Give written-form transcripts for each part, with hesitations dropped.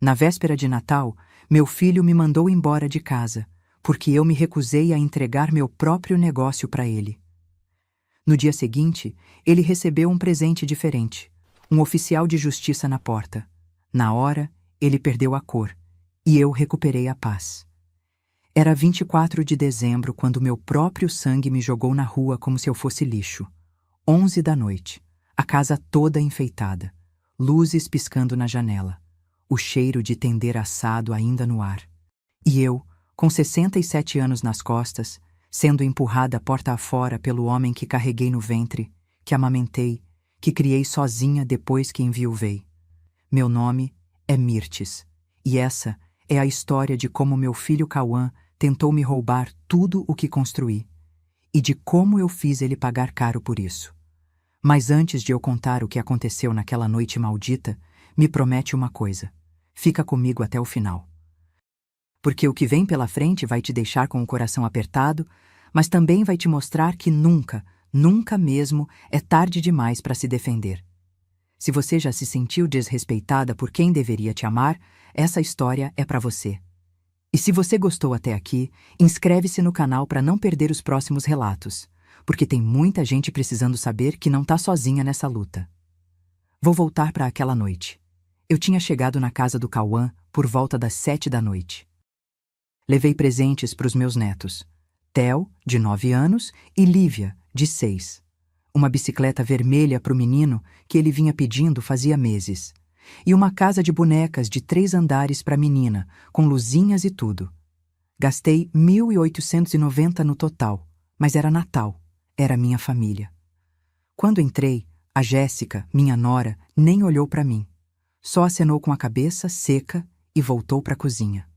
Na véspera de Natal, meu filho me mandou embora de casa, porque eu me recusei a entregar meu próprio negócio para ele. No dia seguinte, ele recebeu um presente diferente, um oficial de justiça na porta. Na hora, ele perdeu a cor, e eu recuperei a paz. Era 24 de dezembro quando meu próprio sangue me jogou na rua como se eu fosse lixo. 11 da noite, a casa toda enfeitada, luzes piscando na janela, o cheiro de tender assado ainda no ar. E eu, com 67 anos nas costas, sendo empurrada porta afora pelo homem que carreguei no ventre, que amamentei, que criei sozinha depois que enviuvei. Meu nome é Mirtes, e essa é a história de como meu filho Cauã tentou me roubar tudo o que construí, e de como eu fiz ele pagar caro por isso. Mas antes de eu contar o que aconteceu naquela noite maldita, me promete uma coisa: fica comigo até o final. Porque o que vem pela frente vai te deixar com o coração apertado, mas também vai te mostrar que nunca, nunca mesmo é tarde demais para se defender. Se você já se sentiu desrespeitada por quem deveria te amar, essa história é para você. E se você gostou até aqui, inscreve-se no canal para não perder os próximos relatos, porque tem muita gente precisando saber que não tá sozinha nessa luta. Vou voltar para aquela noite. Eu tinha chegado na casa do Cauã por volta das 7 da noite. Levei presentes para os meus netos, Theo, de 9 anos, e Lívia, de 6. Uma bicicleta vermelha para o menino que ele vinha pedindo fazia meses. E uma casa de bonecas de 3 andares para a menina, com luzinhas e tudo. Gastei 1.890 no total, mas era Natal, era minha família. Quando entrei, a Jéssica, minha nora, nem olhou para mim. Só acenou com a cabeça seca e voltou para a cozinha.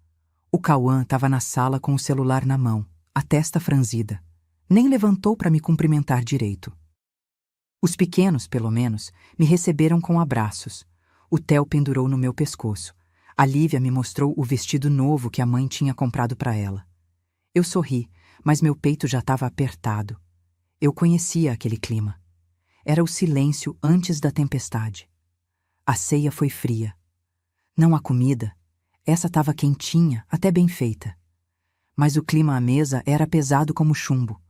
O Cauã estava na sala com o celular na mão, a testa franzida. Nem levantou para me cumprimentar direito. Os pequenos, pelo menos, me receberam com abraços. O Theo pendurou no meu pescoço. A Lívia me mostrou o vestido novo que a mãe tinha comprado para ela. Eu sorri, mas meu peito já estava apertado. Eu conhecia aquele clima. Era o silêncio antes da tempestade. A ceia foi fria. Não a comida. Essa estava quentinha, até bem feita. Mas o clima à mesa era pesado como chumbo.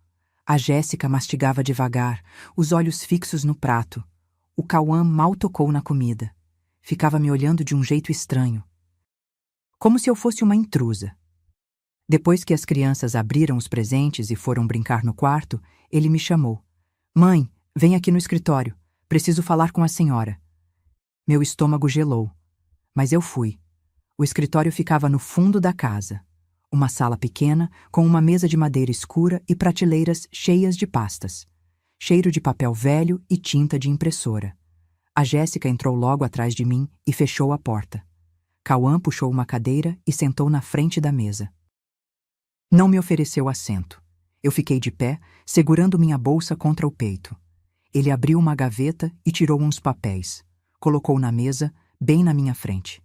A Jéssica mastigava devagar, os olhos fixos no prato. O Cauã mal tocou na comida. Ficava me olhando de um jeito estranho. Como se eu fosse uma intrusa. Depois que as crianças abriram os presentes e foram brincar no quarto, ele me chamou. Mãe, vem aqui no escritório. Preciso falar com a senhora. Meu estômago gelou. Mas eu fui. O escritório ficava no fundo da casa. Uma sala pequena, com uma mesa de madeira escura e prateleiras cheias de pastas. Cheiro de papel velho e tinta de impressora. A Jéssica entrou logo atrás de mim e fechou a porta. Cauã puxou uma cadeira e sentou na frente da mesa. Não me ofereceu assento. Eu fiquei de pé, segurando minha bolsa contra o peito. Ele abriu uma gaveta e tirou uns papéis. Colocou na mesa, bem na minha frente.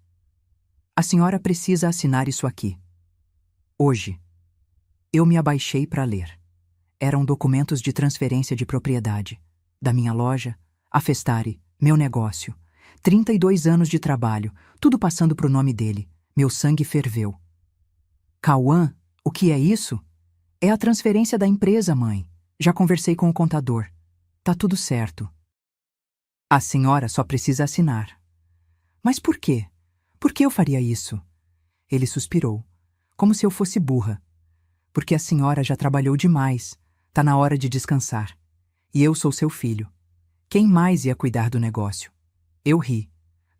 A senhora precisa assinar isso aqui. Hoje. Eu me abaixei para ler. Eram documentos de transferência de propriedade. Da minha loja, a Festari, meu negócio. 32 anos de trabalho, tudo passando pro nome dele. Meu sangue ferveu. Cauã, o que é isso? É a transferência da empresa, mãe. Já conversei com o contador. Tá tudo certo. A senhora só precisa assinar. Mas por quê? Por que eu faria isso? Ele suspirou, como se eu fosse burra. Porque a senhora já trabalhou demais. Tá na hora de descansar. E eu sou seu filho. Quem mais ia cuidar do negócio? Eu ri.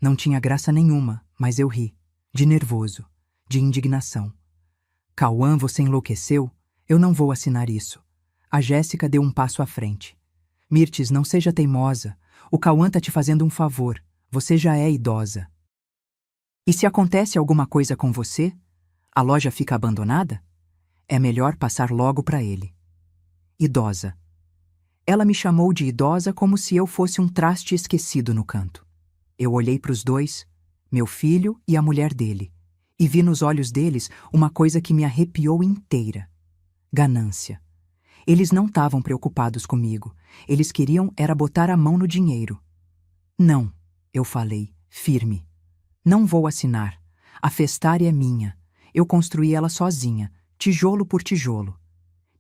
Não tinha graça nenhuma, mas eu ri. De nervoso. De indignação. Cauã, você enlouqueceu? Eu não vou assinar isso. A Jéssica deu um passo à frente. Mirtes, não seja teimosa. O Cauã tá te fazendo um favor. Você já é idosa. E se acontece alguma coisa com você? A loja fica abandonada? É melhor passar logo para ele. Idosa. Ela me chamou de idosa como se eu fosse um traste esquecido no canto. Eu olhei para os dois, meu filho e a mulher dele, e vi nos olhos deles uma coisa que me arrepiou inteira. Ganância. Eles não estavam preocupados comigo. Eles queriam era botar a mão no dinheiro. Não, eu falei, firme. Não vou assinar. A Festari é minha. Eu construí ela sozinha, tijolo por tijolo.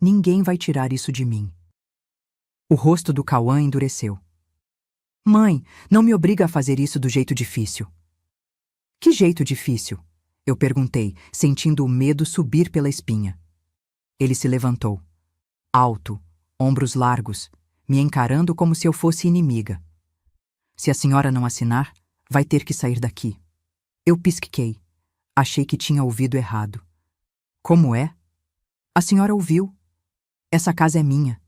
Ninguém vai tirar isso de mim. O rosto do Cauã endureceu. Mãe, não me obriga a fazer isso do jeito difícil. Que jeito difícil? Eu perguntei, sentindo o medo subir pela espinha. Ele se levantou. Alto, ombros largos, me encarando como se eu fosse inimiga. Se a senhora não assinar, vai ter que sair daqui. Eu pisquei. Achei que tinha ouvido errado. Como é? A senhora ouviu. Essa casa é minha.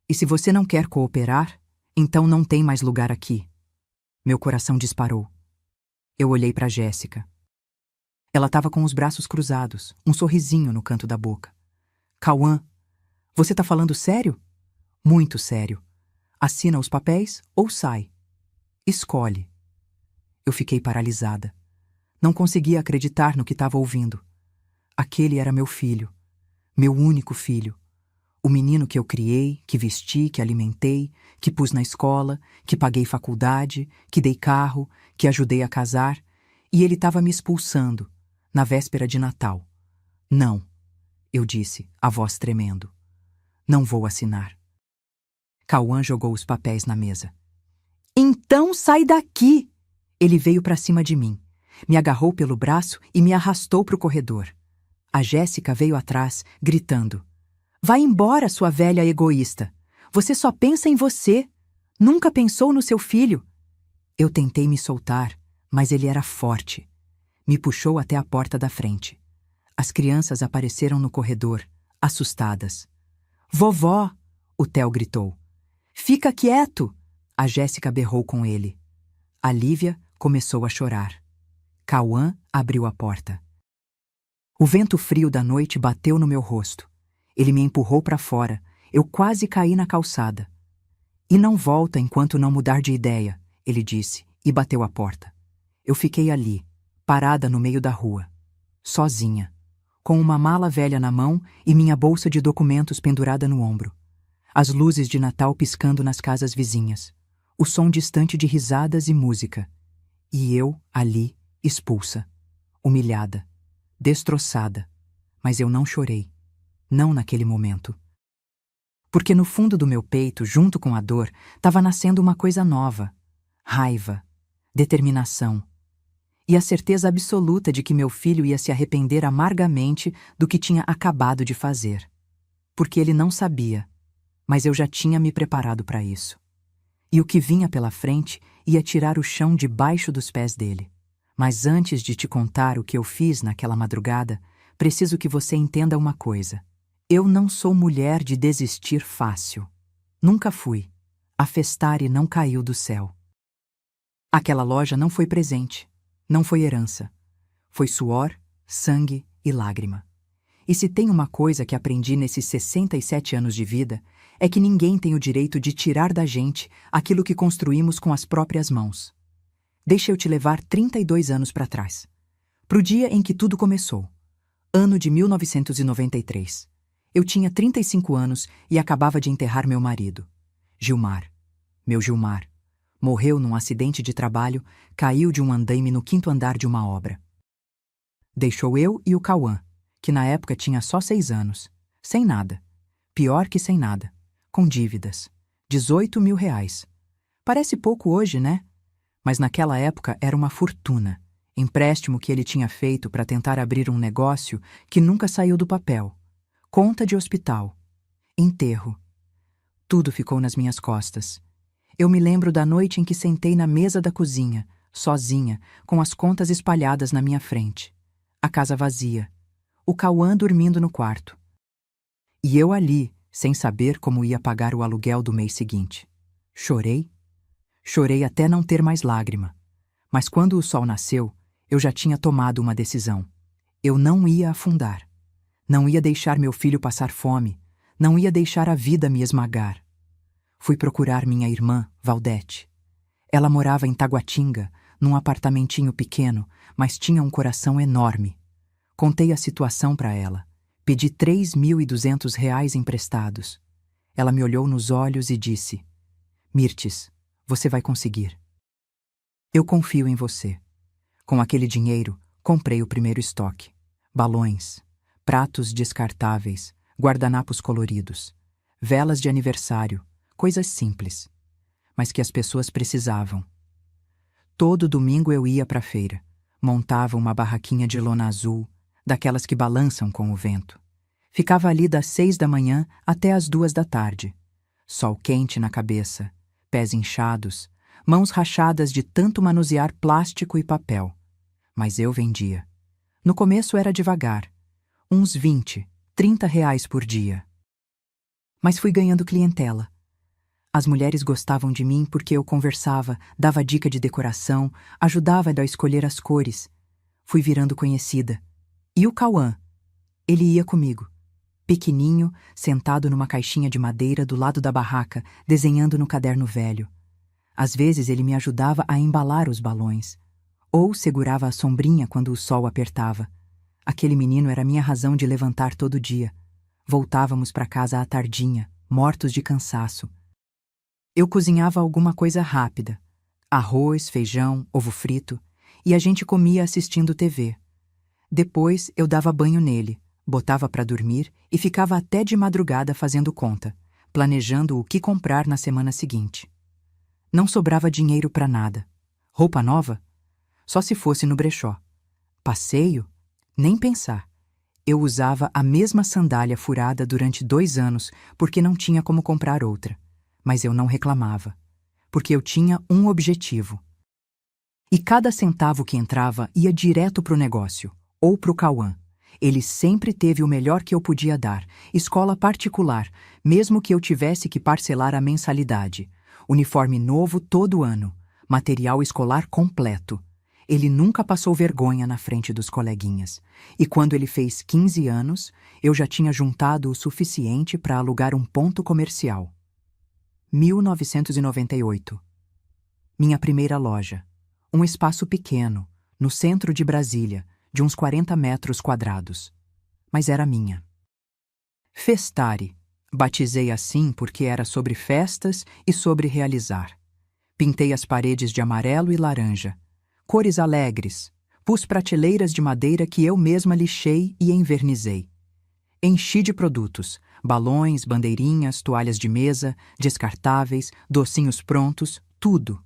E se você não quer cooperar, então não tem mais lugar aqui. Meu coração disparou. Eu olhei para Jéssica. Ela estava com os braços cruzados, um sorrisinho no canto da boca. Cauã, você tá falando sério? Muito sério. Assina os papéis ou sai. Escolhe. Eu fiquei paralisada. Não conseguia acreditar no que estava ouvindo. Aquele era meu filho. Meu único filho. O menino que eu criei, que vesti, que alimentei, que pus na escola, que paguei faculdade, que dei carro, que ajudei a casar, e ele estava me expulsando, na véspera de Natal. Não, eu disse, a voz tremendo. Não vou assinar. Cauã jogou os papéis na mesa. Então sai daqui! Ele veio para cima de mim, me agarrou pelo braço e me arrastou para o corredor. A Jéssica veio atrás, gritando. Vai embora, sua velha egoísta. Você só pensa em você. Nunca pensou no seu filho. Eu tentei me soltar, mas ele era forte. Me puxou até a porta da frente. As crianças apareceram no corredor, assustadas. Vovó! O Theo gritou. Fica quieto! A Jéssica berrou com ele. A Lívia começou a chorar. Cauã abriu a porta. O vento frio da noite bateu no meu rosto. Ele me empurrou para fora. Eu quase caí na calçada. E não volta enquanto não mudar de ideia, ele disse, e bateu a porta. Eu fiquei ali, parada no meio da rua, sozinha, com uma mala velha na mão e minha bolsa de documentos pendurada no ombro. As luzes de Natal piscando nas casas vizinhas. O som distante de risadas e música. E eu, ali, expulsa, humilhada, destroçada. Mas eu não chorei. Não naquele momento. Porque no fundo do meu peito, junto com a dor, estava nascendo uma coisa nova. Raiva, determinação. E a certeza absoluta de que meu filho ia se arrepender amargamente do que tinha acabado de fazer. Porque ele não sabia, mas eu já tinha me preparado para isso. E o que vinha pela frente ia tirar o chão debaixo dos pés dele. Mas antes de te contar o que eu fiz naquela madrugada, preciso que você entenda uma coisa. Eu não sou mulher de desistir fácil. Nunca fui. A Festari não caiu do céu. Aquela loja não foi presente, não foi herança. Foi suor, sangue e lágrima. E se tem uma coisa que aprendi nesses 67 anos de vida, é que ninguém tem o direito de tirar da gente aquilo que construímos com as próprias mãos. Deixa eu te levar 32 anos para trás. Pro dia em que tudo começou. Ano de 1993. Eu tinha 35 anos e acabava de enterrar meu marido. Gilmar. Meu Gilmar. Morreu num acidente de trabalho, caiu de um andaime no 5º andar de uma obra. Deixou eu e o Cauã, que na época tinha só 6 anos, sem nada. Pior que sem nada. Com dívidas. 18 mil reais. Parece pouco hoje, né? Mas naquela época era uma fortuna. Empréstimo que ele tinha feito para tentar abrir um negócio que nunca saiu do papel. Conta de hospital. Enterro. Tudo ficou nas minhas costas. Eu me lembro da noite em que sentei na mesa da cozinha, sozinha, com as contas espalhadas na minha frente. A casa vazia. O Cauã dormindo no quarto. E eu ali, sem saber como ia pagar o aluguel do mês seguinte. Chorei. Chorei até não ter mais lágrima. Mas quando o sol nasceu, eu já tinha tomado uma decisão. Eu não ia afundar. Não ia deixar meu filho passar fome. Não ia deixar a vida me esmagar. Fui procurar minha irmã, Valdete. Ela morava em Taguatinga, num apartamentinho pequeno, mas tinha um coração enorme. Contei a situação para ela. Pedi 3.200 reais emprestados. Ela me olhou nos olhos e disse: Mirtes, você vai conseguir. Eu confio em você. Com aquele dinheiro, Comprei o primeiro estoque. Balões, pratos descartáveis, guardanapos coloridos, velas de aniversário, coisas simples, mas que as pessoas precisavam. Todo domingo eu ia para a feira, montava uma barraquinha de lona azul, daquelas que balançam com o vento. Ficava ali das 6 da manhã até as 2 da tarde. Sol quente na cabeça, pés inchados, mãos rachadas de tanto manusear plástico e papel. Mas eu vendia. No começo era devagar, uns 20, 30 reais por dia. Mas fui ganhando clientela. As mulheres gostavam de mim porque eu conversava, dava dica de decoração, ajudava a escolher as cores. Fui virando conhecida. E o Cauã? Ele ia comigo. Pequeninho, sentado numa caixinha de madeira do lado da barraca, desenhando no caderno velho. Às vezes ele me ajudava a embalar os balões. Ou segurava a sombrinha quando o sol apertava. Aquele menino era minha razão de levantar todo dia. Voltávamos para casa à tardinha, mortos de cansaço. Eu cozinhava alguma coisa rápida. Arroz, feijão, ovo frito. E a gente comia assistindo TV. Depois eu dava banho nele, botava para dormir e ficava até de madrugada fazendo conta, planejando o que comprar na semana seguinte. Não sobrava dinheiro para nada. Roupa nova? Só se fosse no brechó. Passeio? Nem pensar. Eu usava a mesma sandália furada durante 2 anos porque não tinha como comprar outra. Mas eu não reclamava, porque eu tinha um objetivo. E cada centavo que entrava ia direto pro negócio, ou pro Cauã. Ele sempre teve o melhor que eu podia dar, escola particular, mesmo que eu tivesse que parcelar a mensalidade. Uniforme novo todo ano, material escolar completo. Ele nunca passou vergonha na frente dos coleguinhas. E quando ele fez 15 anos, eu já tinha juntado o suficiente para alugar um ponto comercial. 1998. Minha primeira loja. Um espaço pequeno, no centro de Brasília, de uns 40 metros quadrados. Mas era minha. Festari. Batizei assim porque era sobre festas e sobre realizar. Pintei as paredes de amarelo e laranja. Cores alegres. Pus prateleiras de madeira que eu mesma lixei e envernizei. Enchi de produtos. Balões, bandeirinhas, toalhas de mesa, descartáveis, docinhos prontos, tudo.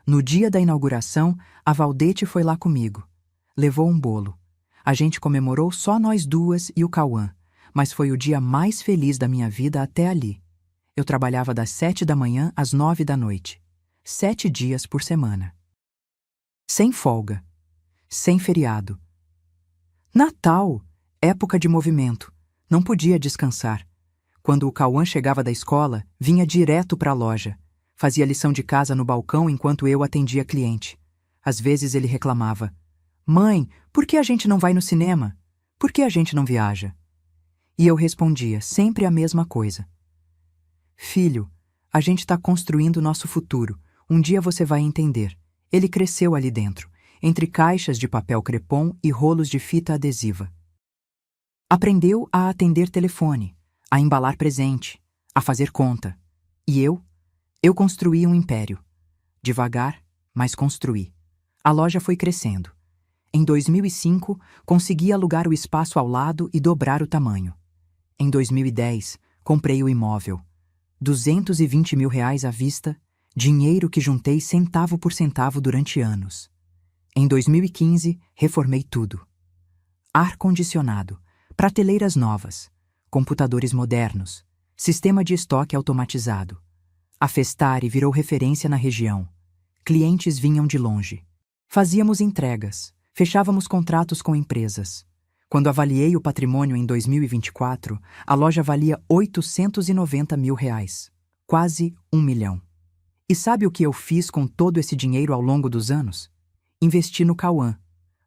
No dia da inauguração, a Valdete foi lá comigo. Levou um bolo. A gente comemorou só nós duas e o Cauã, mas foi o dia mais feliz da minha vida até ali. Eu trabalhava das 7 da manhã às 9 da noite. 7 dias por semana. Sem folga. Sem feriado. Natal! Época de movimento. Não podia descansar. Quando o Cauã chegava da escola, vinha direto para a loja. Fazia lição de casa no balcão enquanto eu atendia cliente. Às vezes ele reclamava. Mãe, por que a gente não vai no cinema? Por que a gente não viaja? E eu respondia sempre a mesma coisa. Filho, a gente está construindo nosso futuro. Um dia você vai entender. Ele cresceu ali dentro, entre caixas de papel crepom e rolos de fita adesiva. Aprendeu a atender telefone, a embalar presente, a fazer conta. E eu construí um império. Devagar, mas construí. A loja foi crescendo. Em 2005, consegui alugar o espaço ao lado e dobrar o tamanho. Em 2010, comprei o imóvel. 220 mil reais à vista, dinheiro que juntei centavo por centavo durante anos. Em 2015, reformei tudo. Ar-condicionado, prateleiras novas, computadores modernos, sistema de estoque automatizado. A Festari virou referência na região. Clientes vinham de longe. Fazíamos entregas, fechávamos contratos com empresas. Quando avaliei o patrimônio em 2024, a loja valia 890 mil reais, quase 1 milhão. E sabe o que eu fiz com todo esse dinheiro ao longo dos anos? Investi no Cauã.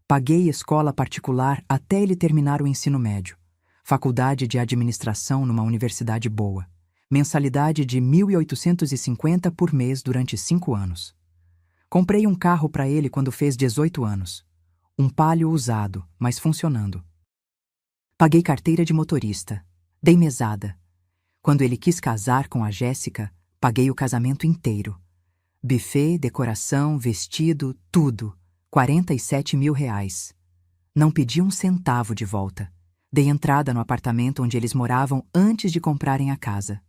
Paguei escola particular até ele terminar o ensino médio. Faculdade de administração numa universidade boa. Mensalidade de 1.850 por mês durante 5 anos. Comprei um carro para ele quando fez 18 anos. Um Palio usado, mas funcionando. Paguei carteira de motorista. Dei mesada. Quando ele quis casar com a Jéssica, paguei o casamento inteiro. Buffet, decoração, vestido, tudo. 47 mil reais. Não pedi um centavo de volta. Dei entrada no apartamento onde eles moravam antes de comprarem a casa.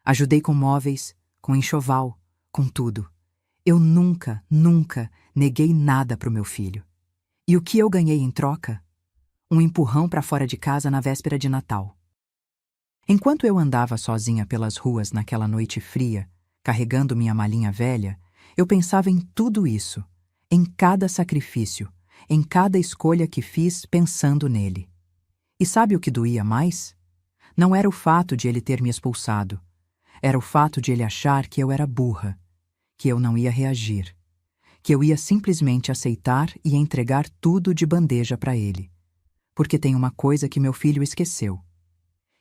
Ajudei com móveis, com enxoval, com tudo. Eu nunca neguei nada para o meu filho. E o que eu ganhei em troca? Um empurrão para fora de casa na véspera de Natal. Enquanto eu andava sozinha pelas ruas naquela noite fria, carregando minha malinha velha, eu pensava em tudo isso, em cada sacrifício, em cada escolha que fiz pensando nele. E sabe o que doía mais? Não era o fato de ele ter me expulsado. Era o fato de ele achar que eu era burra, que eu não ia reagir, que eu ia simplesmente aceitar e entregar tudo de bandeja para ele. Porque tem uma coisa que meu filho esqueceu.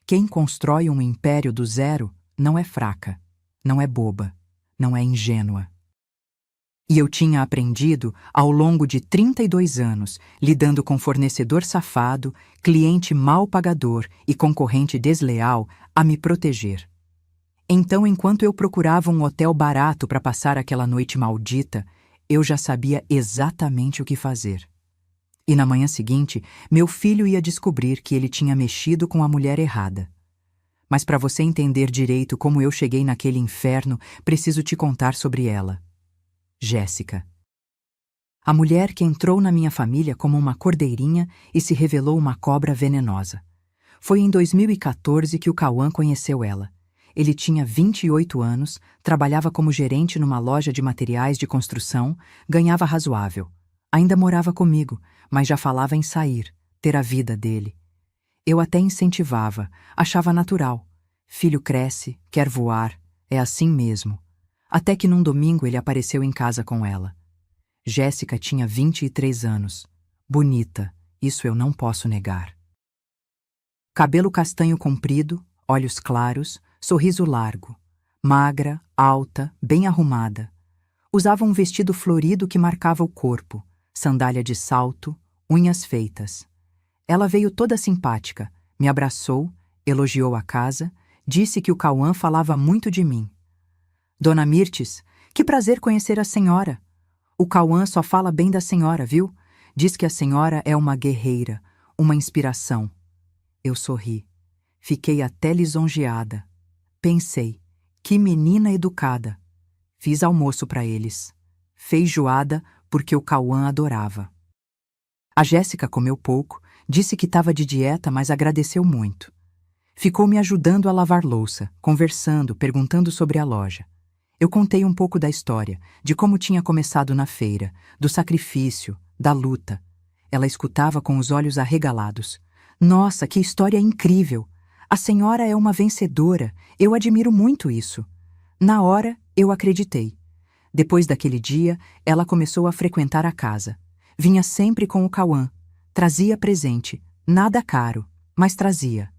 Quem constrói um império do zero não é fraca, não é boba, não é ingênua. E eu tinha aprendido, ao longo de 32 anos, lidando com fornecedor safado, cliente mal pagador e concorrente desleal, a me proteger. Então, enquanto eu procurava um hotel barato para passar aquela noite maldita, eu já sabia exatamente o que fazer. E na manhã seguinte, meu filho ia descobrir que ele tinha mexido com a mulher errada. Mas para você entender direito como eu cheguei naquele inferno, preciso te contar sobre ela. Jéssica. A mulher que entrou na minha família como uma cordeirinha e se revelou uma cobra venenosa. Foi em 2014 que o Cauã conheceu ela. Ele tinha 28 anos, trabalhava como gerente numa loja de materiais de construção, ganhava razoável. Ainda morava comigo, mas já falava em sair, ter a vida dele. Eu até incentivava, achava natural. Filho cresce, quer voar, é assim mesmo. Até que num domingo ele apareceu em casa com ela. Jéssica tinha 23 anos. Bonita, isso eu não posso negar. Cabelo castanho comprido, olhos claros, sorriso largo. Magra, alta, bem arrumada. Usava um vestido florido que marcava o corpo, sandália de salto, unhas feitas. Ela veio toda simpática, me abraçou, elogiou a casa, disse que o Cauã falava muito de mim. Dona Mirtes, que prazer conhecer a senhora. O Cauã só fala bem da senhora, viu? Diz que a senhora é uma guerreira, uma inspiração. Eu sorri. Fiquei até lisonjeada. Pensei, que menina educada. Fiz almoço para eles. Feijoada, porque o Cauã adorava. A Jéssica comeu pouco, disse que estava de dieta, mas agradeceu muito. Ficou me ajudando a lavar louça, conversando, perguntando sobre a loja. Eu contei um pouco da história, de como tinha começado na feira, do sacrifício, da luta. Ela escutava com os olhos arregalados. Nossa, que história incrível! A senhora é uma vencedora, eu admiro muito isso. Na hora, eu acreditei. Depois daquele dia, ela começou a frequentar a casa. Vinha sempre com o Cauã. Trazia presente, nada caro, mas trazia.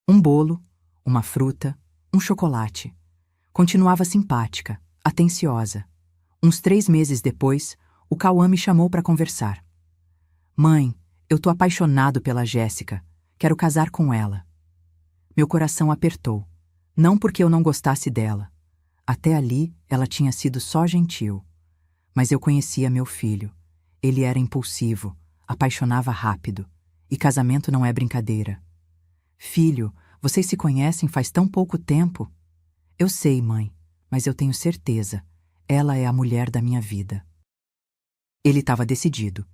Um bolo, uma fruta, um chocolate. Continuava simpática, atenciosa. Uns 3 meses depois, o Cauã me chamou para conversar. Mãe, eu tô apaixonado pela Jéssica. Quero casar com ela. Meu coração apertou. Não porque eu não gostasse dela. Até ali, ela tinha sido só gentil. Mas eu conhecia meu filho. Ele era impulsivo, apaixonava rápido. E casamento não é brincadeira. Filho, vocês se conhecem faz tão pouco tempo. Eu sei, mãe, mas eu tenho certeza. Ela é a mulher da minha vida. Ele estava decidido.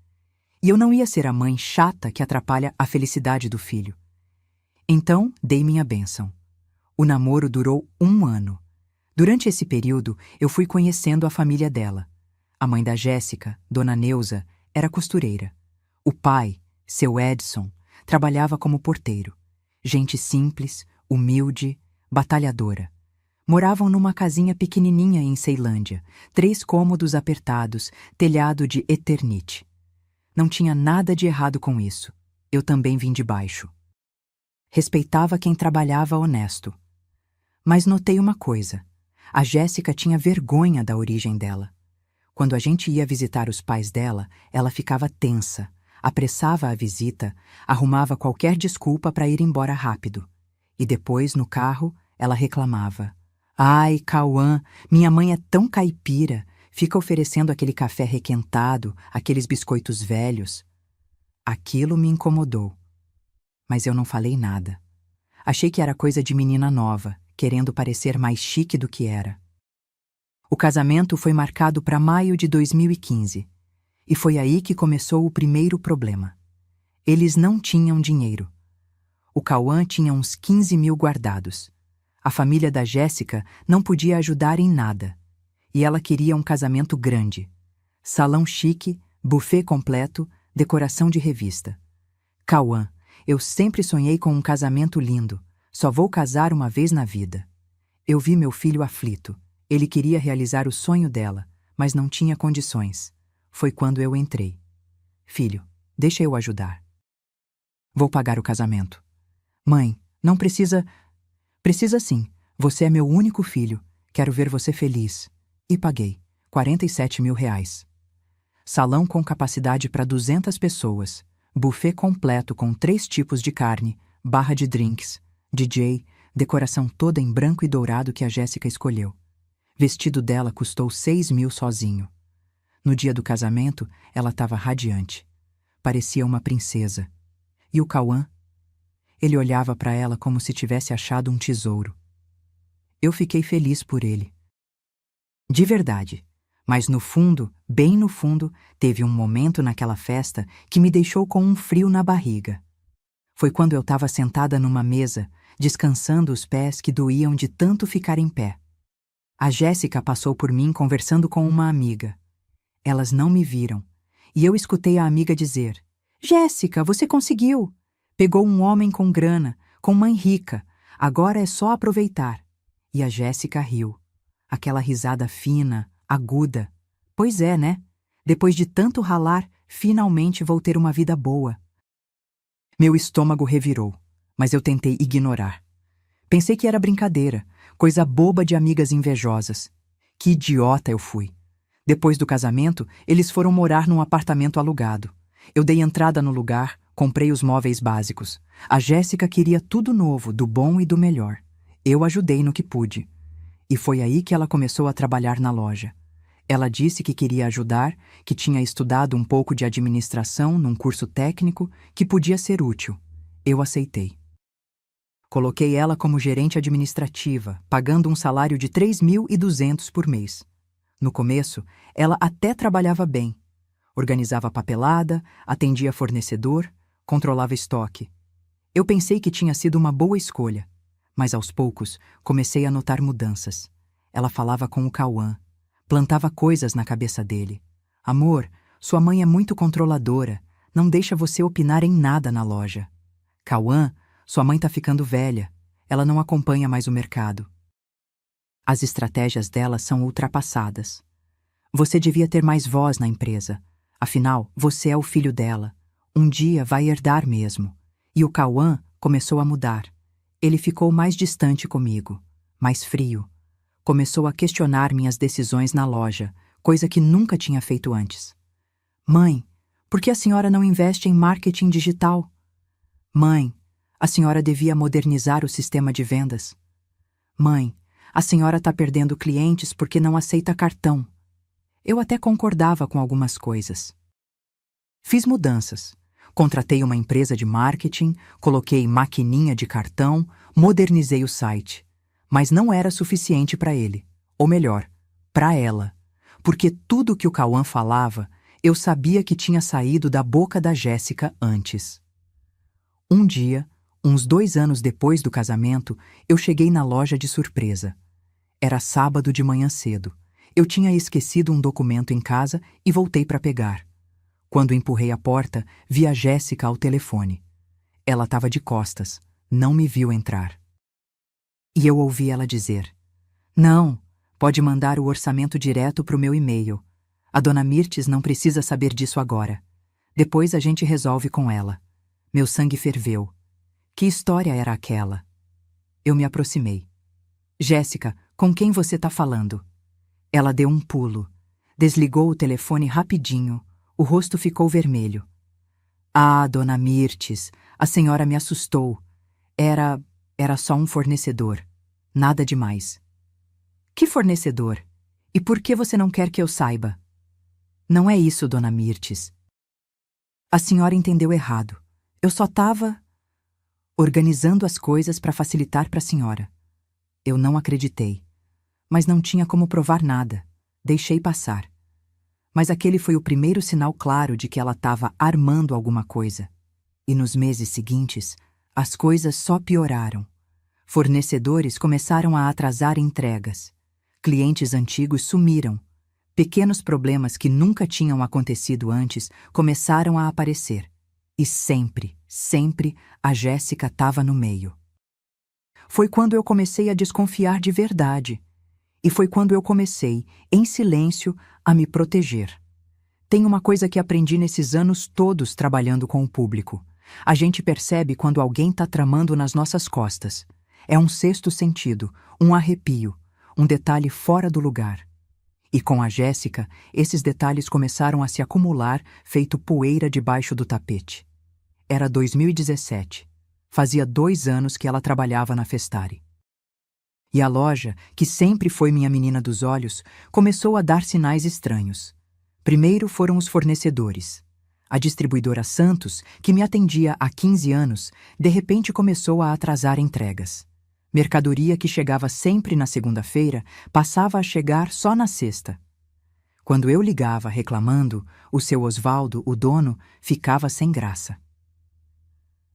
E eu não ia ser a mãe chata que atrapalha a felicidade do filho. Então, dei minha bênção. O namoro durou 1 ano. Durante esse período, eu fui conhecendo a família dela. A mãe da Jéssica, Dona Neuza, era costureira. O pai, seu Edson, trabalhava como porteiro. Gente simples, humilde, batalhadora. Moravam numa casinha pequenininha em Ceilândia, 3 cômodos apertados, telhado de eternite. Não tinha nada de errado com isso. Eu também vim de baixo. Respeitava quem trabalhava honesto. Mas notei uma coisa. A Jéssica tinha vergonha da origem dela. Quando a gente ia visitar os pais dela, ela ficava tensa, apressava a visita, arrumava qualquer desculpa para ir embora rápido. E depois, no carro, ela reclamava. Ai, Cauã, minha mãe é tão caipira, fica oferecendo aquele café requentado, aqueles biscoitos velhos. Aquilo me incomodou. Mas eu não falei nada. Achei que era coisa de menina nova, querendo parecer mais chique do que era. O casamento foi marcado para maio de 2015. E foi aí que começou o primeiro problema. Eles não tinham dinheiro. O Cauã tinha uns 15 mil guardados. A família da Jéssica não podia ajudar em nada. E ela queria um casamento grande. Salão chique, buffet completo, decoração de revista. Cauã, eu sempre sonhei com um casamento lindo. Só vou casar uma vez na vida. Eu vi meu filho aflito. Ele queria realizar o sonho dela, mas não tinha condições. Foi quando eu entrei. Filho, deixa eu ajudar. Vou pagar o casamento. Mãe, não precisa... Precisa sim. Você é meu único filho. Quero ver você feliz. E paguei. R$ 47 mil. Salão com capacidade para 200 pessoas. Buffet completo com 3 tipos de carne, barra de drinks, DJ, decoração toda em branco e dourado que a Jéssica escolheu. Vestido dela custou 6 mil sozinho. No dia do casamento, ela estava radiante. Parecia uma princesa. E o Cauã? Ele olhava para ela como se tivesse achado um tesouro. Eu fiquei feliz por ele. De verdade. Mas no fundo, bem no fundo, teve um momento naquela festa que me deixou com um frio na barriga. Foi quando eu estava sentada numa mesa, descansando os pés que doíam de tanto ficar em pé. A Jéssica passou por mim conversando com uma amiga. Elas não me viram, e eu escutei a amiga dizer: Jéssica, você conseguiu! Pegou um homem com grana, com mãe rica, agora é só aproveitar. E a Jéssica riu. Aquela risada fina, aguda. Pois é, né? Depois de tanto ralar, finalmente vou ter uma vida boa. Meu estômago revirou, mas eu tentei ignorar. Pensei que era brincadeira, coisa boba de amigas invejosas. Que idiota eu fui. Depois do casamento, eles foram morar num apartamento alugado. Eu dei entrada no lugar, comprei os móveis básicos. A Jéssica queria tudo novo, do bom e do melhor. Eu ajudei no que pude. E foi aí que ela começou a trabalhar na loja. Ela disse que queria ajudar, que tinha estudado um pouco de administração num curso técnico, que podia ser útil. Eu aceitei. Coloquei ela como gerente administrativa, pagando um salário de 3.200 por mês. No começo, ela até trabalhava bem. Organizava papelada, atendia fornecedor, controlava estoque. Eu pensei que tinha sido uma boa escolha, mas aos poucos comecei a notar mudanças. Ela falava com o Cauã, plantava coisas na cabeça dele. Amor, sua mãe é muito controladora, não deixa você opinar em nada na loja. Cauã, sua mãe tá ficando velha, ela não acompanha mais o mercado. As estratégias dela são ultrapassadas. Você devia ter mais voz na empresa. Afinal, você é o filho dela. Um dia vai herdar mesmo. E o Cauã começou a mudar. Ele ficou mais distante comigo, mais frio. Começou a questionar minhas decisões na loja, coisa que nunca tinha feito antes. Mãe, por que a senhora não investe em marketing digital? Mãe, a senhora devia modernizar o sistema de vendas. Mãe, a senhora está perdendo clientes porque não aceita cartão. Eu até concordava com algumas coisas. Fiz mudanças. Contratei uma empresa de marketing, coloquei maquininha de cartão, modernizei o site. Mas não era suficiente para ele. Ou melhor, para ela. Porque tudo que o Cauã falava, eu sabia que tinha saído da boca da Jéssica antes. Um dia, uns 2 anos depois do casamento, eu cheguei na loja de surpresa. Era sábado de manhã cedo. Eu tinha esquecido um documento em casa e voltei para pegar. Quando empurrei a porta, vi a Jéssica ao telefone. Ela estava de costas, não me viu entrar. E eu ouvi ela dizer: Não, pode mandar o orçamento direto para o meu e-mail. A dona Mirtes não precisa saber disso agora. Depois a gente resolve com ela. Meu sangue ferveu. Que história era aquela? Eu me aproximei. Jéssica, com quem você está falando? Ela deu um pulo. Desligou o telefone rapidinho. O rosto ficou vermelho. Ah, dona Mirtes, a senhora me assustou. Era só um fornecedor. Nada demais. Que fornecedor? E por que você não quer que eu saiba? Não é isso, dona Mirtes. A senhora entendeu errado. Eu só estava organizando as coisas para facilitar para a senhora. Eu não acreditei. Mas não tinha como provar nada. Deixei passar. Mas aquele foi o primeiro sinal claro de que ela estava armando alguma coisa. E nos meses seguintes, as coisas só pioraram. Fornecedores começaram a atrasar entregas. Clientes antigos sumiram. Pequenos problemas que nunca tinham acontecido antes começaram a aparecer. E sempre, sempre, a Jéssica estava no meio. Foi quando eu comecei a desconfiar de verdade. E foi quando eu comecei, em silêncio, a me proteger. Tem uma coisa que aprendi nesses anos todos trabalhando com o público. A gente percebe quando alguém está tramando nas nossas costas. É um sexto sentido, um arrepio, um detalhe fora do lugar. E com a Jéssica, esses detalhes começaram a se acumular, feito poeira debaixo do tapete. Era 2017. Fazia 2 anos que ela trabalhava na Festari. E a loja, que sempre foi minha menina dos olhos, começou a dar sinais estranhos. Primeiro foram os fornecedores. A distribuidora Santos, que me atendia há 15 anos, de repente começou a atrasar entregas. Mercadoria que chegava sempre na segunda-feira passava a chegar só na sexta. Quando eu ligava reclamando, o seu Osvaldo, o dono, ficava sem graça.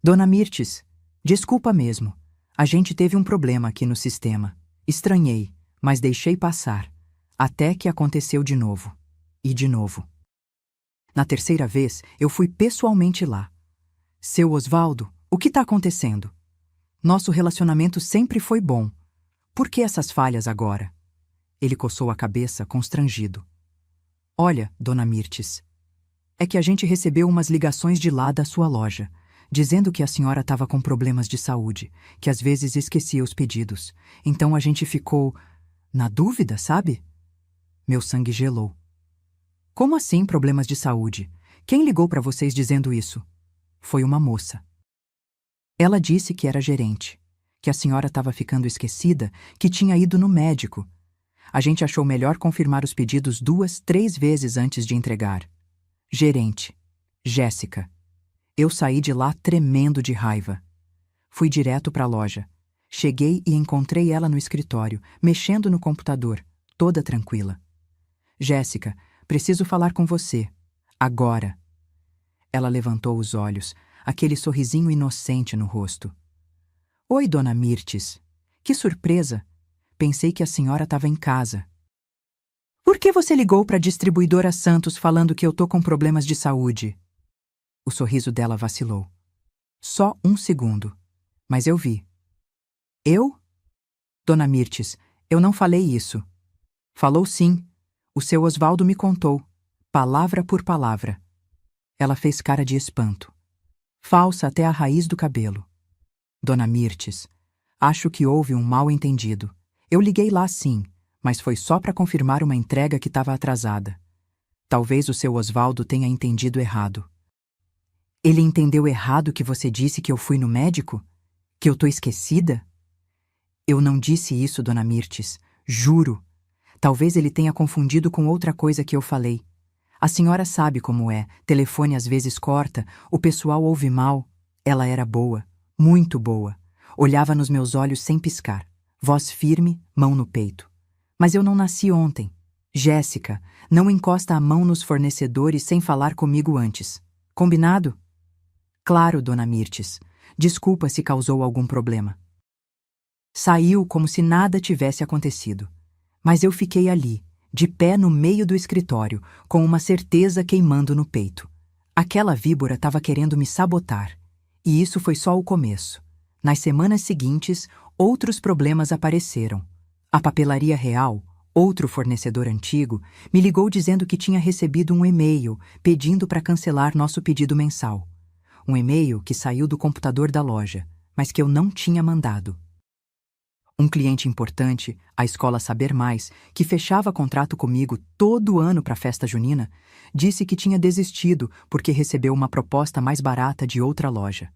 Dona Mirtes, desculpa mesmo. A gente teve um problema aqui no sistema. Estranhei, mas deixei passar. Até que aconteceu de novo. E de novo. Na terceira vez, eu fui pessoalmente lá. Seu Osvaldo, o que está acontecendo? Nosso relacionamento sempre foi bom. Por que essas falhas agora? Ele coçou a cabeça, constrangido. Olha, Dona Mirtes, é que a gente recebeu umas ligações de lá da sua loja, dizendo que a senhora estava com problemas de saúde, que às vezes esquecia os pedidos. Então a gente ficou na dúvida, sabe? Meu sangue gelou. Como assim problemas de saúde? Quem ligou para vocês dizendo isso? Foi uma moça. Ela disse que era gerente, que a senhora estava ficando esquecida, que tinha ido no médico. A gente achou melhor confirmar os pedidos 2, 3 vezes antes de entregar. Gerente. Jéssica. Eu saí de lá tremendo de raiva. Fui direto para a loja. Cheguei e encontrei ela no escritório, mexendo no computador, toda tranquila. Jéssica, preciso falar com você. Agora. Ela levantou os olhos, aquele sorrisinho inocente no rosto. Oi, Dona Mirtes. Que surpresa. Pensei que a senhora estava em casa. Por que você ligou para a distribuidora Santos falando que eu tô com problemas de saúde? O sorriso dela vacilou. Só 1 segundo. Mas eu vi. Eu? Dona Mirtes, eu não falei isso. Falou sim. O seu Osvaldo me contou. Palavra por palavra. Ela fez cara de espanto. Falsa até a raiz do cabelo. Dona Mirtes, acho que houve um mal-entendido. Eu liguei lá sim, mas foi só para confirmar uma entrega que estava atrasada. Talvez o seu Osvaldo tenha entendido errado. Ele entendeu errado que você disse que eu fui no médico? Que eu tô esquecida? Eu não disse isso, Dona Mirtes. Juro. Talvez ele tenha confundido com outra coisa que eu falei. A senhora sabe como é. Telefone às vezes corta, o pessoal ouve mal. Ela era boa, muito boa. Olhava nos meus olhos sem piscar. Voz firme, mão no peito. Mas eu não nasci ontem. Jéssica, não encosta a mão nos fornecedores sem falar comigo antes. Combinado? Claro, Dona Mirtes. Desculpa se causou algum problema. Saiu como se nada tivesse acontecido. Mas eu fiquei ali, de pé no meio do escritório, com uma certeza queimando no peito. Aquela víbora estava querendo me sabotar. E isso foi só o começo. Nas semanas seguintes, outros problemas apareceram. A Papelaria Real, outro fornecedor antigo, me ligou dizendo que tinha recebido um e-mail pedindo para cancelar nosso pedido mensal. Um e-mail que saiu do computador da loja, mas que eu não tinha mandado. Um cliente importante, a Escola Saber Mais, que fechava contrato comigo todo ano para a festa junina, disse que tinha desistido porque recebeu uma proposta mais barata de outra loja.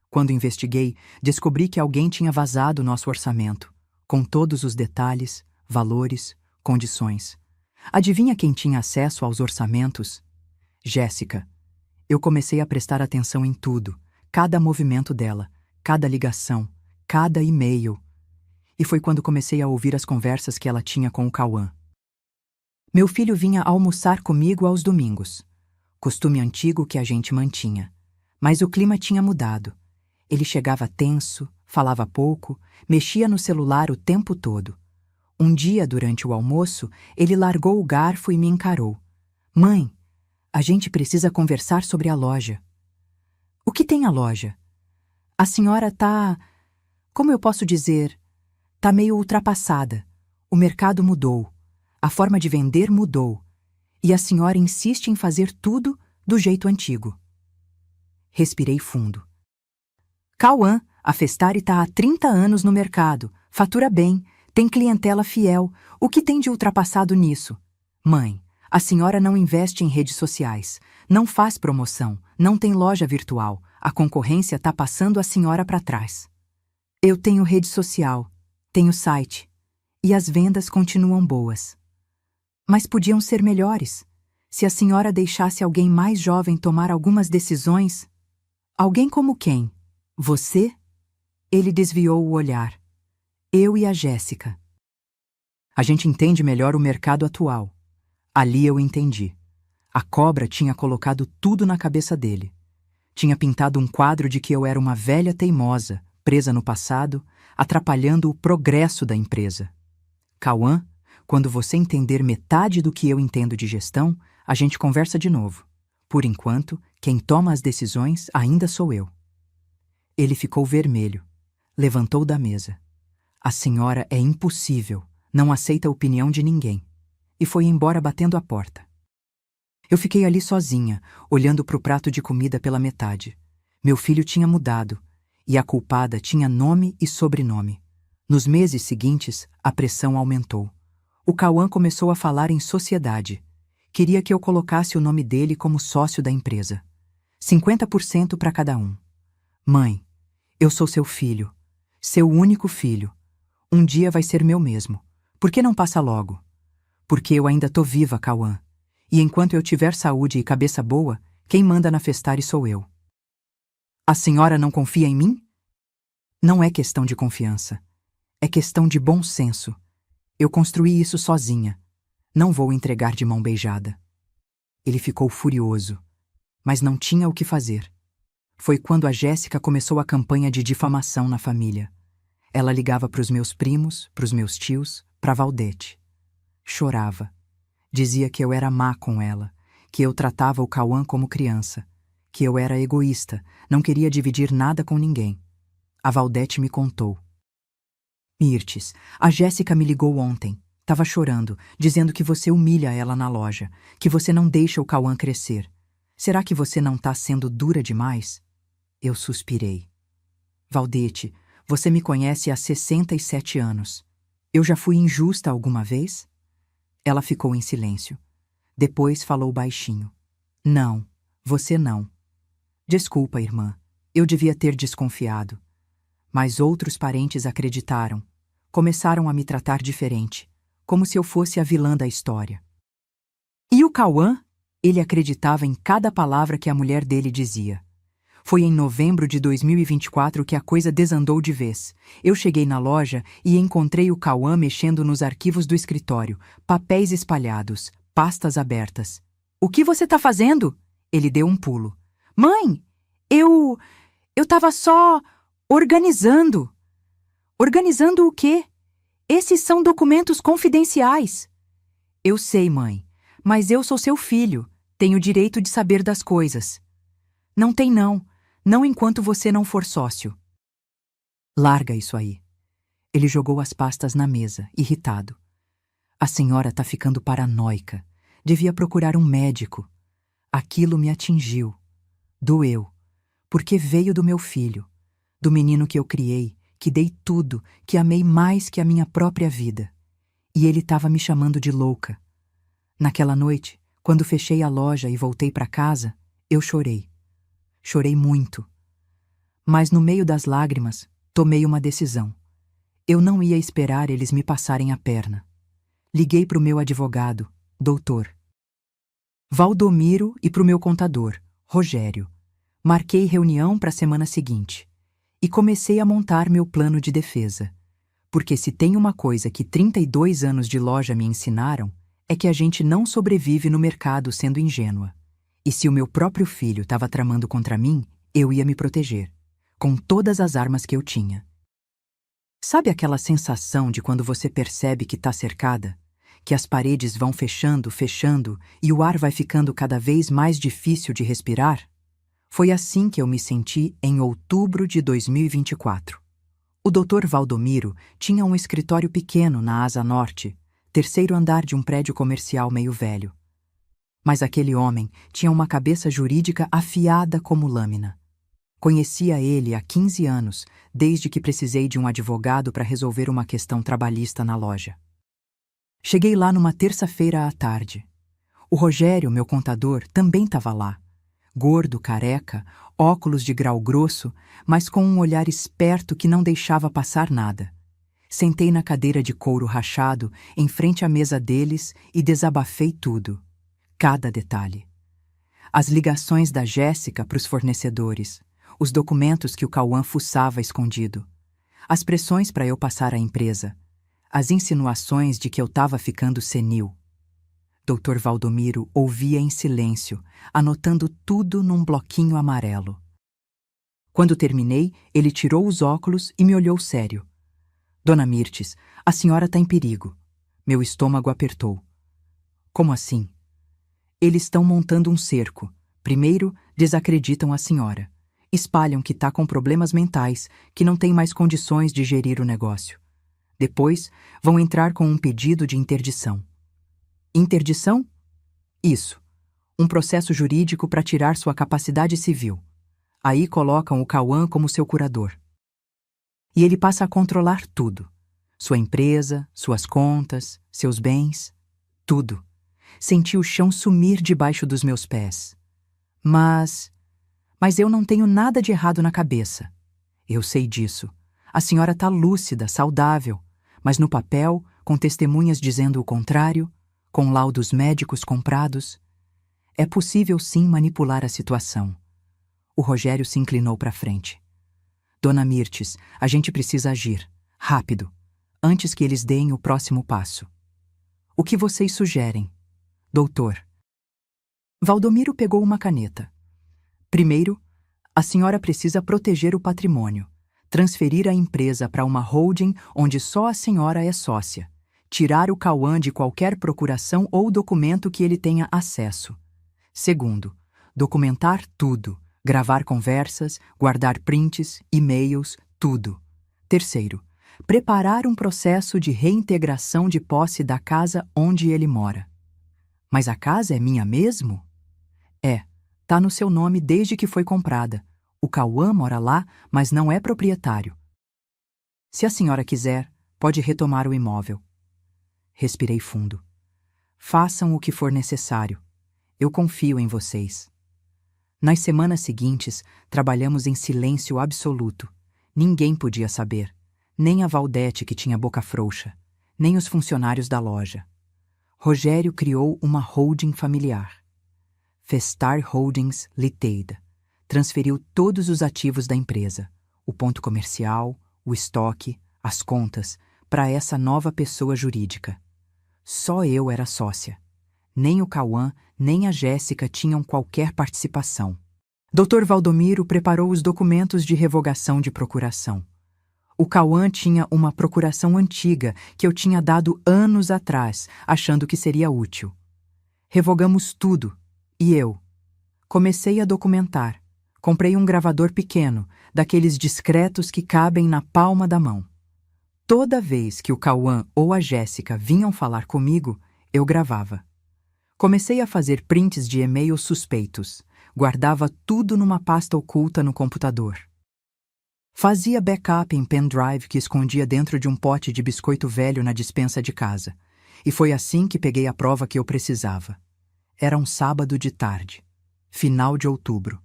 Quando investiguei, descobri que alguém tinha vazado nosso orçamento, com todos os detalhes, valores, condições. Adivinha quem tinha acesso aos orçamentos? Jéssica. Eu comecei a prestar atenção em tudo, cada movimento dela, cada ligação, cada e-mail. E foi quando comecei a ouvir as conversas que ela tinha com o Cauã. Meu filho vinha almoçar comigo aos domingos. Costume antigo que a gente mantinha. Mas o clima tinha mudado. Ele chegava tenso, falava pouco, mexia no celular o tempo todo. Um dia, durante o almoço, ele largou o garfo e me encarou. Mãe, a gente precisa conversar sobre a loja. O que tem a loja? A senhora tá... Como eu posso dizer? Tá meio ultrapassada. O mercado mudou. A forma de vender mudou. E a senhora insiste em fazer tudo do jeito antigo. Respirei fundo. Cauã, a Festari tá há 30 anos no mercado, fatura bem, tem clientela fiel. O que tem de ultrapassado nisso? Mãe, a senhora não investe em redes sociais, não faz promoção, não tem loja virtual. A concorrência tá passando a senhora para trás. Eu tenho rede social, tenho site, e as vendas continuam boas. Mas podiam ser melhores. Se a senhora deixasse alguém mais jovem tomar algumas decisões... Alguém como quem? Você? Ele desviou o olhar. Eu e a Jéssica. A gente entende melhor o mercado atual. Ali eu entendi. A cobra tinha colocado tudo na cabeça dele. Tinha pintado um quadro de que eu era uma velha teimosa, presa no passado, atrapalhando o progresso da empresa. Cauã, quando você entender metade do que eu entendo de gestão, a gente conversa de novo. Por enquanto, quem toma as decisões ainda sou eu. Ele ficou vermelho. Levantou da mesa. A senhora é impossível, não aceita a opinião de ninguém. E foi embora batendo a porta. Eu fiquei ali sozinha, olhando para o prato de comida pela metade. Meu filho tinha mudado, e a culpada tinha nome e sobrenome. Nos meses seguintes, a pressão aumentou. O Cauã começou a falar em sociedade. Queria que eu colocasse o nome dele como sócio da empresa. 50% para cada um. Mãe, eu sou seu filho. Seu único filho. Um dia vai ser meu mesmo. Por que não passa logo? Porque eu ainda tô viva, Cauã. E enquanto eu tiver saúde e cabeça boa, quem manda na Festari sou eu. A senhora não confia em mim? Não é questão de confiança. É questão de bom senso. Eu construí isso sozinha. Não vou entregar de mão beijada. Ele ficou furioso, mas não tinha o que fazer. Foi quando a Jéssica começou a campanha de difamação na família. Ela ligava para os meus primos, para os meus tios, para Valdete. Chorava. Dizia que eu era má com ela, que eu tratava o Cauã como criança, que eu era egoísta, não queria dividir nada com ninguém. A Valdete me contou. Mirtes, a Jéssica me ligou ontem. Tava chorando, dizendo que você humilha ela na loja, que você não deixa o Cauã crescer. Será que você não tá sendo dura demais? Eu suspirei. Valdete, você me conhece há 67 anos. Eu já fui injusta alguma vez? Ela ficou em silêncio. Depois falou baixinho. Não, você não. Desculpa, irmã. Eu devia ter desconfiado. Mas outros parentes acreditaram. Começaram a me tratar diferente, como se eu fosse a vilã da história. E o Cauã? Ele acreditava em cada palavra que a mulher dele dizia. Foi em novembro de 2024 que a coisa desandou de vez. Eu cheguei na loja e encontrei o Cauã mexendo nos arquivos do escritório, papéis espalhados, pastas abertas. O que você tá fazendo? Ele deu um pulo. Mãe, eu tava só organizando. Organizando o quê? Esses são documentos confidenciais. Eu sei, mãe, mas eu sou seu filho. Tenho o direito de saber das coisas. Não tem não. Não enquanto você não for sócio. Larga isso aí. Ele jogou as pastas na mesa, irritado. A senhora tá ficando paranoica. Devia procurar um médico. Aquilo me atingiu. Doeu. Porque veio do meu filho. Do menino que eu criei, que dei tudo, que amei mais que a minha própria vida. E ele tava me chamando de louca. Naquela noite, quando fechei a loja e voltei para casa, eu chorei. Chorei muito. Mas no meio das lágrimas, tomei uma decisão. Eu não ia esperar eles me passarem a perna. Liguei para o meu advogado, doutor Valdomiro, e para o meu contador, Rogério. Marquei reunião para a semana seguinte e comecei a montar meu plano de defesa. Porque se tem uma coisa que 32 anos de loja me ensinaram, é que a gente não sobrevive no mercado sendo ingênua. E se o meu próprio filho estava tramando contra mim, eu ia me proteger, com todas as armas que eu tinha. Sabe aquela sensação de quando você percebe que está cercada? Que as paredes vão fechando, fechando e o ar vai ficando cada vez mais difícil de respirar? Foi assim que eu me senti em outubro de 2024. O Dr. Valdomiro tinha um escritório pequeno na Asa Norte, terceiro andar de um prédio comercial meio velho. Mas aquele homem tinha uma cabeça jurídica afiada como lâmina. Conhecia ele há 15 anos, desde que precisei de um advogado para resolver uma questão trabalhista na loja. Cheguei lá numa terça-feira à tarde. O Rogério, meu contador, também estava lá. Gordo, careca, óculos de grau grosso, mas com um olhar esperto que não deixava passar nada. Sentei na cadeira de couro rachado, em frente à mesa deles, e desabafei tudo. Cada detalhe. As ligações da Jéssica para os fornecedores, os documentos que o Cauã fuçava escondido, as pressões para eu passar a empresa, as insinuações de que eu estava ficando senil. Dr. Valdomiro ouvia em silêncio, anotando tudo num bloquinho amarelo. Quando terminei, ele tirou os óculos e me olhou sério. Dona Mirtes, a senhora está em perigo. Meu estômago apertou. Como assim? Eles estão montando um cerco. Primeiro, desacreditam a senhora. Espalham que está com problemas mentais, que não tem mais condições de gerir o negócio. Depois, vão entrar com um pedido de interdição. Interdição? Isso. Um processo jurídico para tirar sua capacidade civil. Aí colocam o Cauã como seu curador. E ele passa a controlar tudo. Sua empresa, suas contas, seus bens, tudo. Senti o chão sumir debaixo dos meus pés. Mas eu não tenho nada de errado na cabeça. Eu sei disso. A senhora está lúcida, saudável, mas no papel, com testemunhas dizendo o contrário, com laudos médicos comprados, é possível sim manipular a situação. O Rogério se inclinou para frente. Dona Mirtes, a gente precisa agir, rápido, antes que eles deem o próximo passo. O que vocês sugerem? Doutor. Valdomiro pegou uma caneta. Primeiro, a senhora precisa proteger o patrimônio, transferir a empresa para uma holding onde só a senhora é sócia, tirar o Cauã de qualquer procuração ou documento que ele tenha acesso. Segundo, documentar tudo, gravar conversas, guardar prints, e-mails, tudo. Terceiro, preparar um processo de reintegração de posse da casa onde ele mora. Mas a casa é minha mesmo? É, tá no seu nome desde que foi comprada. O Cauã mora lá, mas não é proprietário. Se a senhora quiser, pode retomar o imóvel. Respirei fundo. Façam o que for necessário. Eu confio em vocês. Nas semanas seguintes, trabalhamos em silêncio absoluto. Ninguém podia saber. Nem a Valdete, que tinha boca frouxa. Nem os funcionários da loja. Rogério criou uma holding familiar. Festar Holdings Ltd. Transferiu todos os ativos da empresa, o ponto comercial, o estoque, as contas, para essa nova pessoa jurídica. Só eu era sócia. Nem o Cauã, nem a Jéssica tinham qualquer participação. Dr. Valdomiro preparou os documentos de revogação de procuração. O Cauã tinha uma procuração antiga que eu tinha dado anos atrás, achando que seria útil. Revogamos tudo, e eu comecei a documentar. Comprei um gravador pequeno, daqueles discretos que cabem na palma da mão. Toda vez que o Cauã ou a Jéssica vinham falar comigo, eu gravava. Comecei a fazer prints de e-mails suspeitos. Guardava tudo numa pasta oculta no computador. Fazia backup em pendrive que escondia dentro de um pote de biscoito velho na despensa de casa. E foi assim que peguei a prova que eu precisava. Era um sábado de tarde, final de outubro.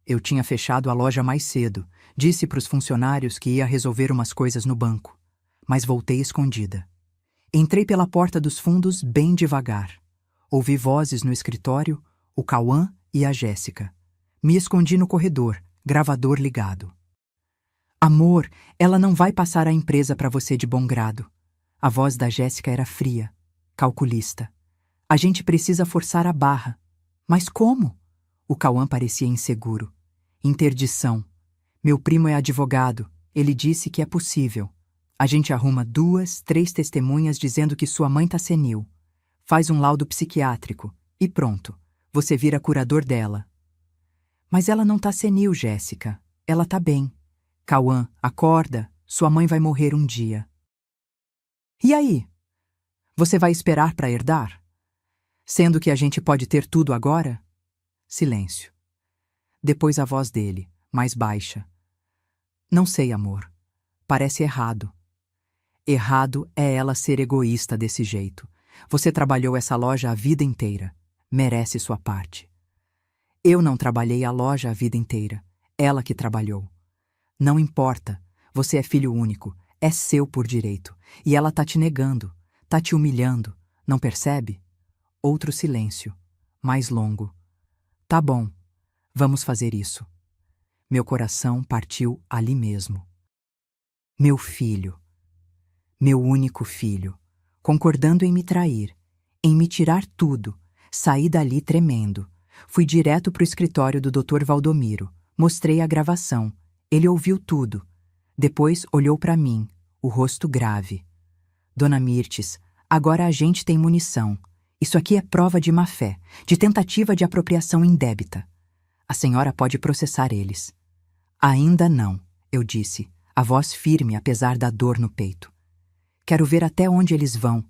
Eu tinha fechado a loja mais cedo, disse para os funcionários que ia resolver umas coisas no banco, mas voltei escondida. Entrei pela porta dos fundos bem devagar. Ouvi vozes no escritório, o Cauã e a Jéssica. Me escondi no corredor, gravador ligado. Amor, ela não vai passar a empresa para você de bom grado. A voz da Jéssica era fria, calculista. A gente precisa forçar a barra. Mas como? O Cauã parecia inseguro. Interdição. Meu primo é advogado. Ele disse que é possível. A gente arruma 2, 3 testemunhas dizendo que sua mãe tá senil. Faz um laudo psiquiátrico. E pronto. Você vira curador dela. Mas ela não tá senil, Jéssica. Ela tá bem. Cauã, acorda. Sua mãe vai morrer um dia. E aí? Você vai esperar para herdar? Sendo que a gente pode ter tudo agora? Silêncio. Depois a voz dele, mais baixa. Não sei, amor. Parece errado. Errado é ela ser egoísta desse jeito. Você trabalhou essa loja a vida inteira. Merece sua parte. Eu não trabalhei a loja a vida inteira. Ela que trabalhou. Não importa. Você é filho único. É seu por direito. E ela tá te negando. Tá te humilhando. Não percebe? Outro silêncio. Mais longo. Tá bom. Vamos fazer isso. Meu coração partiu ali mesmo. Meu filho. Meu único filho. Concordando em me trair. Em me tirar tudo. Saí dali tremendo. Fui direto pro escritório do Dr. Valdomiro. Mostrei a gravação. Ele ouviu tudo. Depois olhou para mim, o rosto grave. Dona Mirtes, agora a gente tem munição. Isso aqui é prova de má-fé, de tentativa de apropriação indébita. A senhora pode processar eles. Ainda não, eu disse, a voz firme apesar da dor no peito. Quero ver até onde eles vão.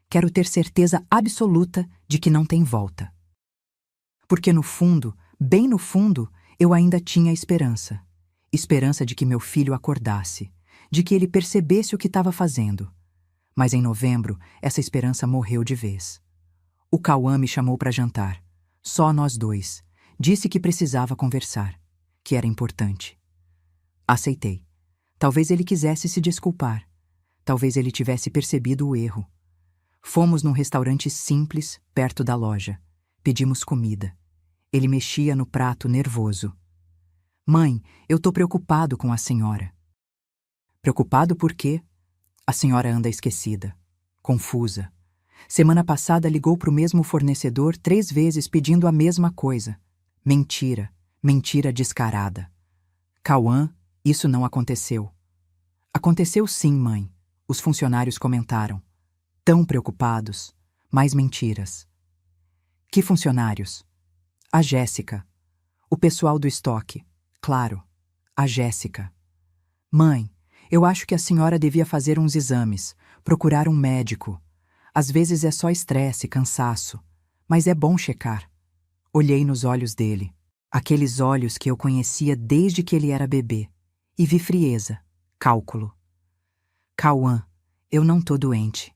Quero ter certeza absoluta de que não tem volta. Porque no fundo, bem no fundo, eu ainda tinha esperança. Esperança de que meu filho acordasse, de que ele percebesse o que estava fazendo. Mas em novembro, essa esperança morreu de vez. O Cauã me chamou para jantar. Só nós dois. Disse que precisava conversar, que era importante. Aceitei. Talvez ele quisesse se desculpar. Talvez ele tivesse percebido o erro. Fomos num restaurante simples, perto da loja. Pedimos comida. Ele mexia no prato nervoso. Mãe, eu tô preocupado com a senhora. Preocupado por quê? A senhora anda esquecida, confusa. Semana passada ligou pro mesmo fornecedor 3 vezes pedindo a mesma coisa. Mentira, mentira descarada. Cauã, isso não aconteceu. Aconteceu sim, mãe. Os funcionários comentaram. Tão preocupados. Mais mentiras. Que funcionários? A Jéssica. O pessoal do estoque. Claro, a Jéssica. Mãe, eu acho que a senhora devia fazer uns exames, procurar um médico. Às vezes é só estresse, cansaço, mas é bom checar. Olhei nos olhos dele, aqueles olhos que eu conhecia desde que ele era bebê, e vi frieza, cálculo. Cauã, eu não tô doente.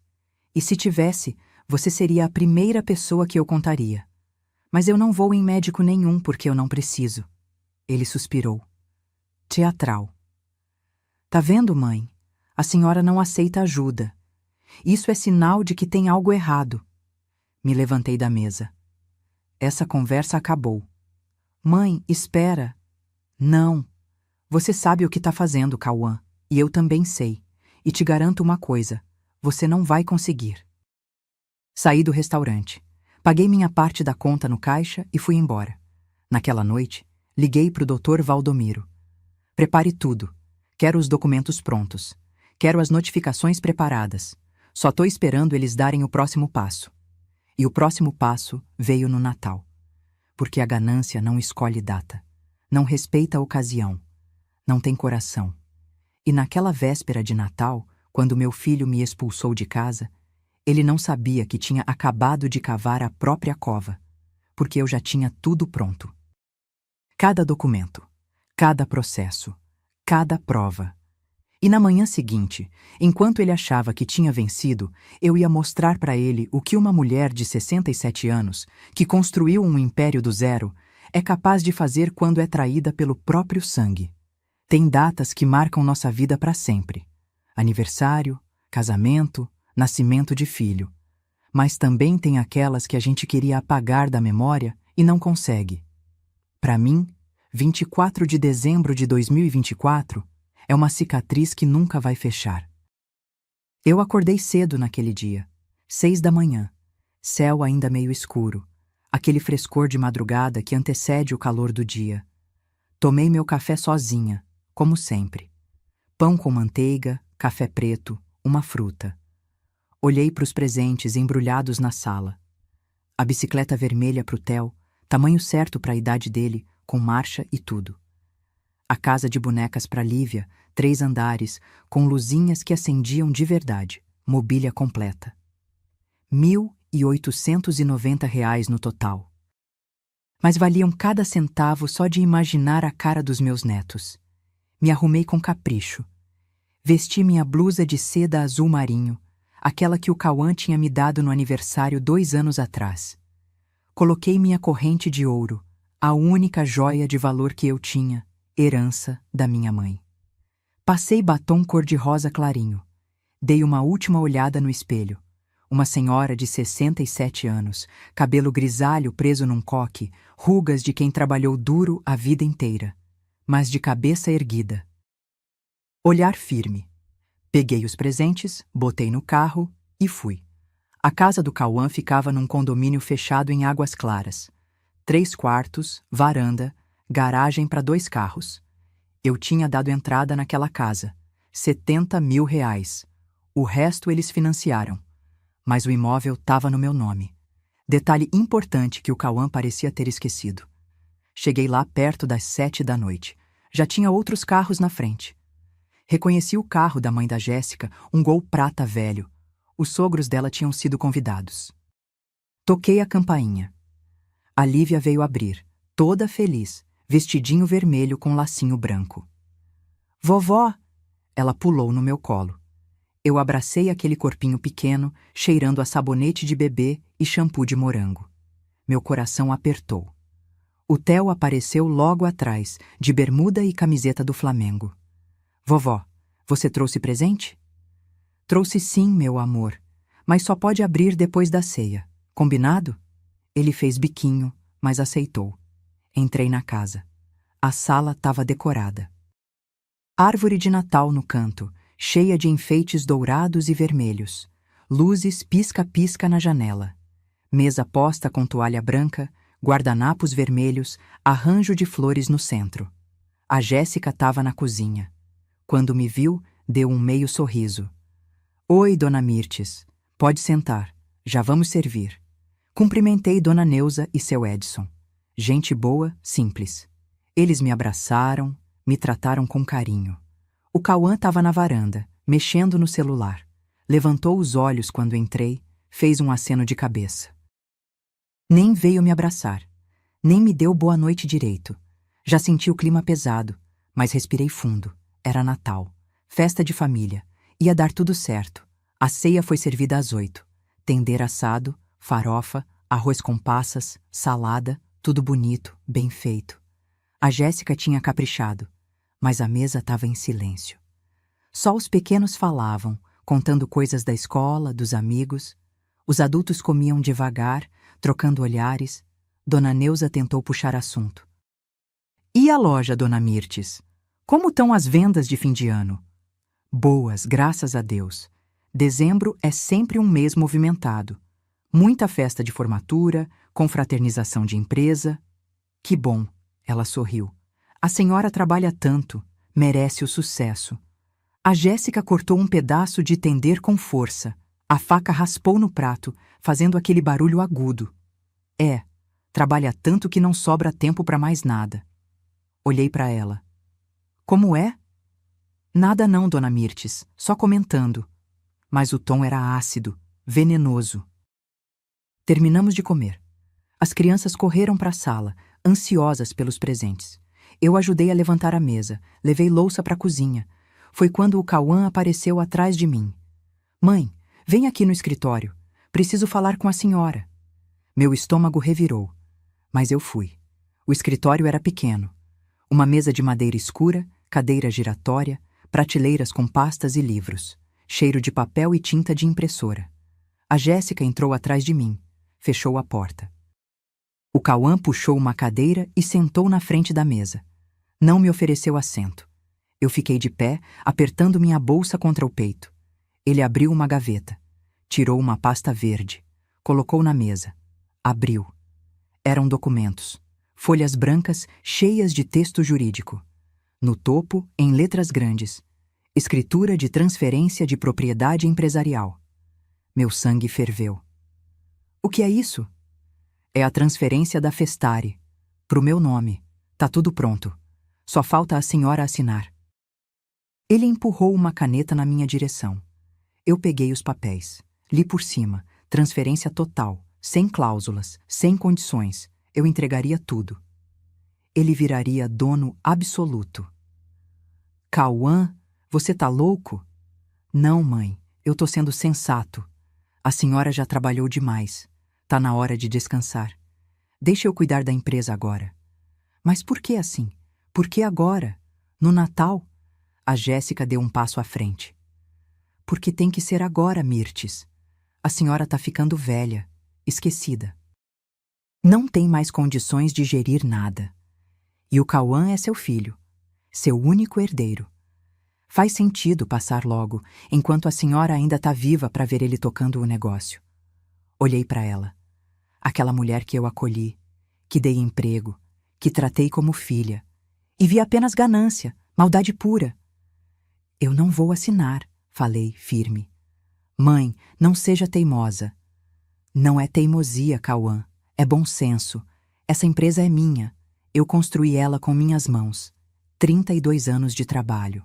E se tivesse, você seria a primeira pessoa que eu contaria. Mas eu não vou em médico nenhum porque eu não preciso. Ele suspirou. Teatral. Tá vendo, mãe? A senhora não aceita ajuda. Isso é sinal de que tem algo errado. Me levantei da mesa. Essa conversa acabou. Mãe, espera. Não. Você sabe o que tá fazendo, Cauã. E eu também sei. E te garanto uma coisa. Você não vai conseguir. Saí do restaurante. Paguei minha parte da conta no caixa e fui embora. Naquela noite, liguei pro Dr. Valdomiro. Prepare tudo. Quero os documentos prontos. Quero as notificações preparadas. Só tô esperando eles darem o próximo passo. E o próximo passo veio no Natal. Porque a ganância não escolhe data. Não respeita a ocasião. Não tem coração. E naquela véspera de Natal, quando meu filho me expulsou de casa, ele não sabia que tinha acabado de cavar a própria cova, porque eu já tinha tudo pronto. Cada documento, cada processo, cada prova. E na manhã seguinte, enquanto ele achava que tinha vencido, eu ia mostrar para ele o que uma mulher de 67 anos, que construiu um império do zero, é capaz de fazer quando é traída pelo próprio sangue. Tem datas que marcam nossa vida para sempre. Aniversário, casamento, nascimento de filho. Mas também tem aquelas que a gente queria apagar da memória e não consegue. Para mim, 24 de dezembro de 2024, é uma cicatriz que nunca vai fechar. Eu acordei cedo naquele dia, 6 da manhã, céu ainda meio escuro, aquele frescor de madrugada que antecede o calor do dia. Tomei meu café sozinha, como sempre. Pão com manteiga, café preto, uma fruta. Olhei para os presentes embrulhados na sala. A bicicleta vermelha pro Theo, tamanho certo para a idade dele, com marcha e tudo. A casa de bonecas para Lívia, 3 andares, com luzinhas que acendiam de verdade, mobília completa. R$ 1.890 no total. Mas valiam cada centavo só de imaginar a cara dos meus netos. Me arrumei com capricho. Vesti minha blusa de seda azul marinho, aquela que o Cauã tinha me dado no aniversário 2 anos atrás. Coloquei minha corrente de ouro, a única joia de valor que eu tinha, herança da minha mãe. Passei batom cor-de-rosa clarinho. Dei uma última olhada no espelho. Uma senhora de 67 anos, cabelo grisalho preso num coque, rugas de quem trabalhou duro a vida inteira, mas de cabeça erguida. Olhar firme. Peguei os presentes, botei no carro e fui. A casa do Cauã ficava num condomínio fechado em Águas Claras. 3 quartos, varanda, garagem para 2 carros. Eu tinha dado entrada naquela casa. R$ 70 mil. O resto eles financiaram. Mas o imóvel estava no meu nome. Detalhe importante que o Cauã parecia ter esquecido. Cheguei lá perto das 7 da noite. Já tinha outros carros na frente. Reconheci o carro da mãe da Jéssica, um Gol prata velho. Os sogros dela tinham sido convidados. Toquei a campainha. A Lívia veio abrir, toda feliz, vestidinho vermelho com lacinho branco. Vovó! Ela pulou no meu colo. Eu abracei aquele corpinho pequeno, cheirando a sabonete de bebê e shampoo de morango. Meu coração apertou. O Theo apareceu logo atrás, de bermuda e camiseta do Flamengo. Vovó, você trouxe presente? Trouxe sim, meu amor, mas só pode abrir depois da ceia. Combinado? Ele fez biquinho, mas aceitou. Entrei na casa. A sala estava decorada. Árvore de Natal no canto, cheia de enfeites dourados e vermelhos. Luzes pisca-pisca na janela. Mesa posta com toalha branca, guardanapos vermelhos, arranjo de flores no centro. A Jéssica estava na cozinha. Quando me viu, deu um meio sorriso. Oi, Dona Mirtes. Pode sentar. Já vamos servir. Cumprimentei Dona Neuza e seu Edson. Gente boa, simples. Eles me abraçaram, me trataram com carinho. O Cauã estava na varanda, mexendo no celular. Levantou os olhos quando entrei, fez um aceno de cabeça. Nem veio me abraçar. Nem me deu boa noite direito. Já senti o clima pesado, mas respirei fundo. Era Natal. Festa de família. Ia dar tudo certo. A ceia foi servida às 8. Tender assado, farofa, arroz com passas, salada, tudo bonito, bem feito. A Jéssica tinha caprichado, mas a mesa estava em silêncio. Só os pequenos falavam, contando coisas da escola, dos amigos. Os adultos comiam devagar, trocando olhares. Dona Neuza tentou puxar assunto. E a loja, Dona Mirtes? Como estão as vendas de fim de ano? Boas, graças a Deus. Dezembro é sempre um mês movimentado. Muita festa de formatura, confraternização de empresa. Que bom, ela sorriu. A senhora trabalha tanto, merece o sucesso. A Jéssica cortou um pedaço de tender com força. A faca raspou no prato, fazendo aquele barulho agudo. Trabalha tanto que não sobra tempo para mais nada. Olhei para ela. Como é? Nada não, Dona Mirtes, só comentando. Mas o tom era ácido, venenoso. Terminamos de comer. As crianças correram para a sala, ansiosas pelos presentes. Eu ajudei a levantar a mesa, levei louça para a cozinha. Foi quando o Cauã apareceu atrás de mim. Mãe, vem aqui no escritório. Preciso falar com a senhora. Meu estômago revirou. Mas eu fui. O escritório era pequeno. Uma mesa de madeira escura, cadeira giratória, prateleiras com pastas e livros, cheiro de papel e tinta de impressora. A Jéssica entrou atrás de mim, fechou a porta. O Cauã puxou uma cadeira e sentou na frente da mesa. Não me ofereceu assento. Eu fiquei de pé, apertando minha bolsa contra o peito. Ele abriu uma gaveta. Tirou uma pasta verde. Colocou na mesa. Abriu. Eram documentos. Folhas brancas cheias de texto jurídico. No topo, em letras grandes, escritura de transferência de propriedade empresarial. Meu sangue ferveu. O que é isso? É a transferência da Festare. Pro meu nome. Tá tudo pronto. Só falta a senhora assinar. Ele empurrou uma caneta na minha direção. Eu peguei os papéis. Li por cima. Transferência total. Sem cláusulas. Sem condições. Eu entregaria tudo. Ele viraria dono absoluto. Cauã, você tá louco? Não, mãe. Eu tô sendo sensato. A senhora já trabalhou demais. Tá na hora de descansar. Deixa eu cuidar da empresa agora. Mas por que assim? Por que agora? No Natal? A Jéssica deu um passo à frente. Porque tem que ser agora, Mirtes. A senhora tá ficando velha, esquecida. Não tem mais condições de gerir nada. E o Cauã é seu filho, seu único herdeiro. Faz sentido passar logo, enquanto a senhora ainda tá viva para ver ele tocando o negócio. Olhei para ela. Aquela mulher que eu acolhi, que dei emprego, que tratei como filha. E vi apenas ganância, maldade pura. Eu não vou assinar, falei, firme. Mãe, não seja teimosa. Não é teimosia, Cauã. É bom senso. Essa empresa é minha. Eu construí ela com minhas mãos. 32 anos de trabalho.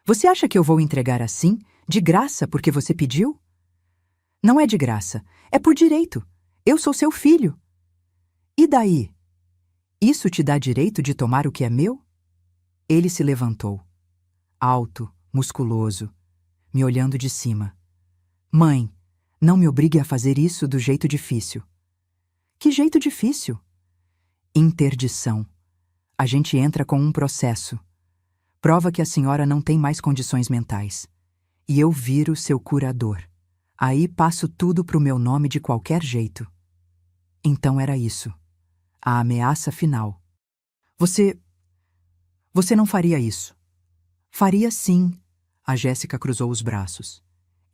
Você acha que eu vou entregar assim, de graça, porque você pediu? Não é de graça. É por direito. Eu sou seu filho. E daí? Isso te dá direito de tomar o que é meu? Ele se levantou. Alto, musculoso, me olhando de cima. Mãe, não me obrigue a fazer isso do jeito difícil. Que jeito difícil? Interdição. A gente entra com um processo. Prova que a senhora não tem mais condições mentais. E eu viro seu curador. Aí passo tudo pro meu nome de qualquer jeito. Então era isso. A ameaça final. Você não faria isso. Faria sim. A Jéssica cruzou os braços.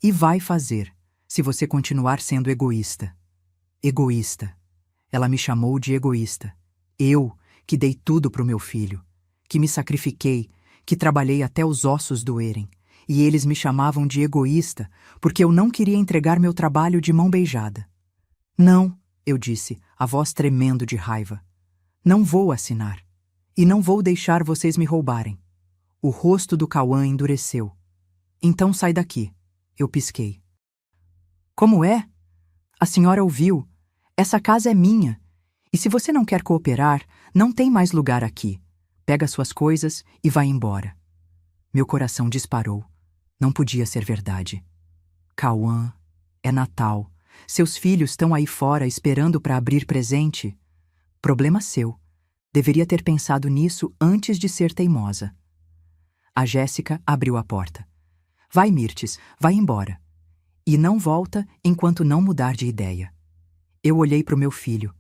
E vai fazer, se você continuar sendo egoísta. Egoísta. Ela me chamou de egoísta. Eu, que dei tudo pro meu filho, que me sacrifiquei, que trabalhei até os ossos doerem, e eles me chamavam de egoísta porque eu não queria entregar meu trabalho de mão beijada. Não, eu disse, a voz tremendo de raiva. Não vou assinar. E não vou deixar vocês me roubarem. O rosto do Cauã endureceu. Então sai daqui. Eu pisquei. Como é? A senhora ouviu. Essa casa é minha. E se você não quer cooperar, não tem mais lugar aqui. Pega suas coisas e vai embora. Meu coração disparou. Não podia ser verdade. Cauã, é Natal. Seus filhos estão aí fora esperando para abrir presente. Problema seu. Deveria ter pensado nisso antes de ser teimosa. A Jéssica abriu a porta. Vai, Mirtes, vai embora. E não volta enquanto não mudar de ideia. Eu olhei para o meu filho.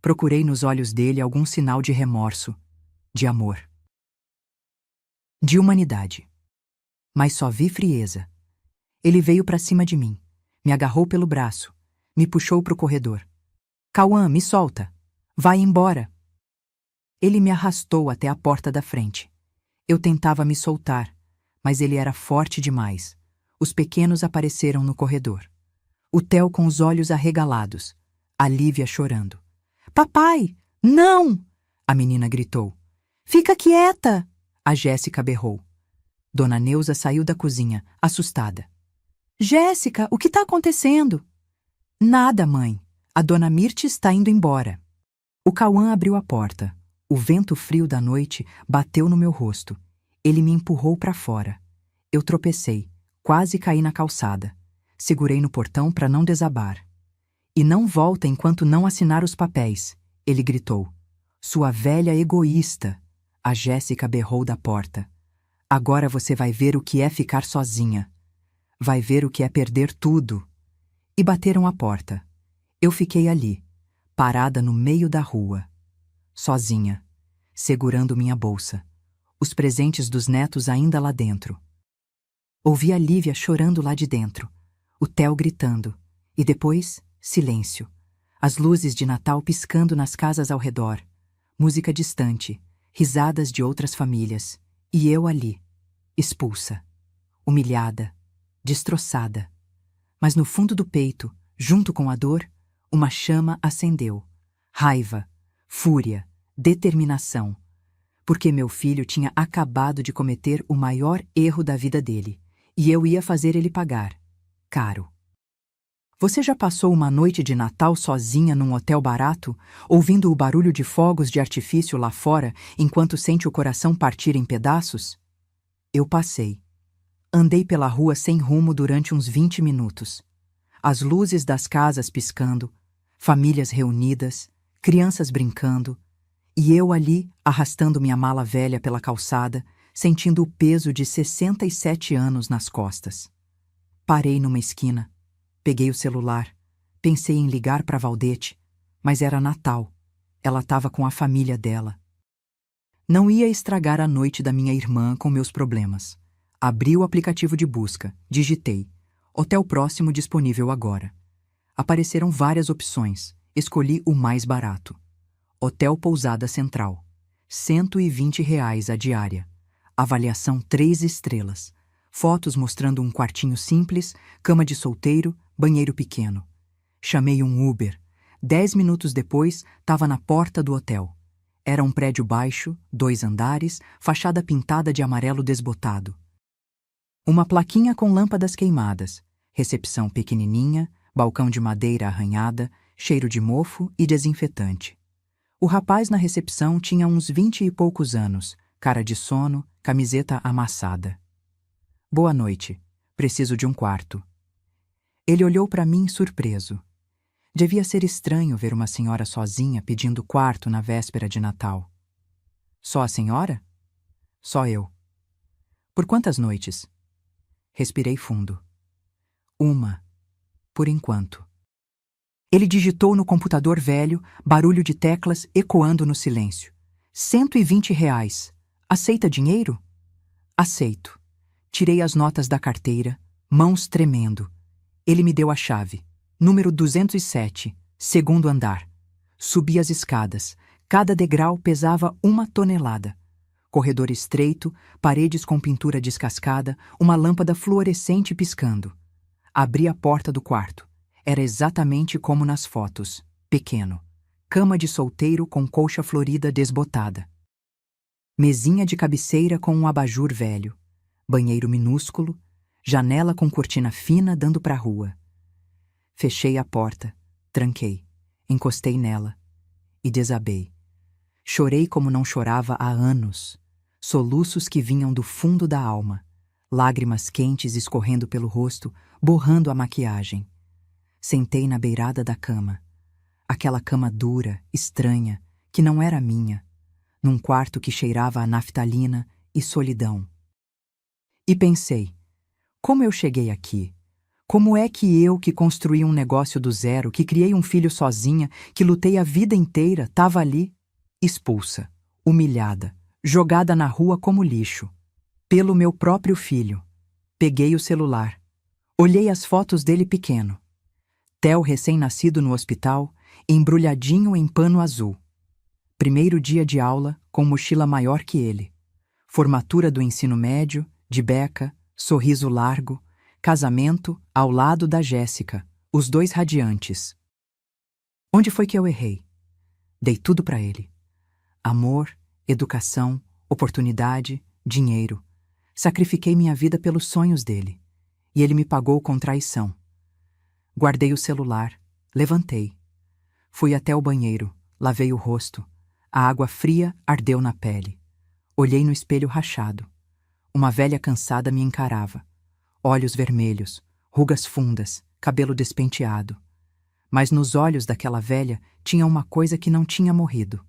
Procurei nos olhos dele algum sinal de remorso, de amor, de humanidade. Mas só vi frieza. Ele veio para cima de mim, me agarrou pelo braço, me puxou para o corredor. Cauã, me solta. Vai embora. Ele me arrastou até a porta da frente. Eu tentava me soltar, mas ele era forte demais. Os pequenos apareceram no corredor. O Theo com os olhos arregalados. A Lívia chorando. Papai, não! A menina gritou. Fica quieta! A Jéssica berrou. Dona Neuza saiu da cozinha, assustada. Jéssica, o que está acontecendo? Nada, mãe. A dona Mirtes está indo embora. O Cauã abriu a porta. O vento frio da noite bateu no meu rosto. Ele me empurrou para fora. Eu tropecei, quase caí na calçada. Segurei no portão para não desabar. E não volta enquanto não assinar os papéis, ele gritou. Sua velha egoísta. A Jéssica berrou da porta. Agora você vai ver o que é ficar sozinha. Vai ver o que é perder tudo. E bateram a porta. Eu fiquei ali, parada no meio da rua, sozinha, segurando minha bolsa, os presentes dos netos ainda lá dentro. Ouvi a Lívia chorando lá de dentro, o Theo gritando, e depois, silêncio. As luzes de Natal piscando nas casas ao redor, música distante, risadas de outras famílias, e eu ali, expulsa, humilhada, destroçada. Mas no fundo do peito, junto com a dor, uma chama acendeu. Raiva, fúria, determinação. Porque meu filho tinha acabado de cometer o maior erro da vida dele, e eu ia fazer ele pagar. Caro. Você já passou uma noite de Natal sozinha num hotel barato, ouvindo o barulho de fogos de artifício lá fora enquanto sente o coração partir em pedaços? Eu passei. Andei pela rua sem rumo durante uns 20 minutos. As luzes das casas piscando, famílias reunidas, crianças brincando, e eu ali arrastando minha mala velha pela calçada, sentindo o peso de 67 anos nas costas. Parei numa esquina. Peguei o celular, pensei em ligar para Valdete, mas era Natal. Ela estava com a família dela. Não ia estragar a noite da minha irmã com meus problemas. Abri o aplicativo de busca, digitei. Hotel próximo disponível agora. Apareceram várias opções. Escolhi o mais barato. Hotel Pousada Central. R$ 120 a diária. Avaliação 3 estrelas. Fotos mostrando um quartinho simples, cama de solteiro, banheiro pequeno. Chamei um Uber. 10 minutos depois, estava na porta do hotel. Era um prédio baixo, 2 andares, fachada pintada de amarelo desbotado. Uma plaquinha com lâmpadas queimadas, recepção pequenininha, balcão de madeira arranhada, cheiro de mofo e desinfetante. O rapaz na recepção tinha uns 20 e poucos anos, cara de sono, camiseta amassada. Boa noite. Preciso de um quarto. Ele olhou para mim surpreso. Devia ser estranho ver uma senhora sozinha pedindo quarto na véspera de Natal. Só a senhora? Só eu. Por quantas noites? Respirei fundo. Uma, por enquanto. Ele digitou no computador velho, barulho de teclas ecoando no silêncio. R$ 120. Aceita dinheiro? Aceito. Tirei as notas da carteira, mãos tremendo. Ele me deu a chave. Número 207, segundo andar. Subi as escadas. Cada degrau pesava 1 tonelada. Corredor estreito, paredes com pintura descascada, uma lâmpada fluorescente piscando. Abri a porta do quarto. Era exatamente como nas fotos. Pequeno. Cama de solteiro com colcha florida desbotada. Mesinha de cabeceira com um abajur velho. Banheiro minúsculo, janela com cortina fina dando para a rua. Fechei a porta, tranquei, encostei nela e desabei. Chorei como não chorava há anos, soluços que vinham do fundo da alma, lágrimas quentes escorrendo pelo rosto, borrando a maquiagem. Sentei na beirada da cama, aquela cama dura, estranha, que não era minha, num quarto que cheirava a naftalina e solidão. E pensei, como eu cheguei aqui? Como é que eu, que construí um negócio do zero, que criei um filho sozinha, que lutei a vida inteira, estava ali, expulsa, humilhada, jogada na rua como lixo, pelo meu próprio filho. Peguei o celular. Olhei as fotos dele pequeno. Theo recém-nascido no hospital, embrulhadinho em pano azul. Primeiro dia de aula, com mochila maior que ele. Formatura do ensino médio, de beca, sorriso largo, casamento ao lado da Jéssica, os dois radiantes. Onde foi que eu errei? Dei tudo para ele. Amor, educação, oportunidade, dinheiro. Sacrifiquei minha vida pelos sonhos dele. E ele me pagou com traição. Guardei o celular, levantei. Fui até o banheiro, lavei o rosto. A água fria ardeu na pele. Olhei no espelho rachado. Uma velha cansada me encarava. Olhos vermelhos, rugas fundas, cabelo despenteado. Mas nos olhos daquela velha tinha uma coisa que não tinha morrido.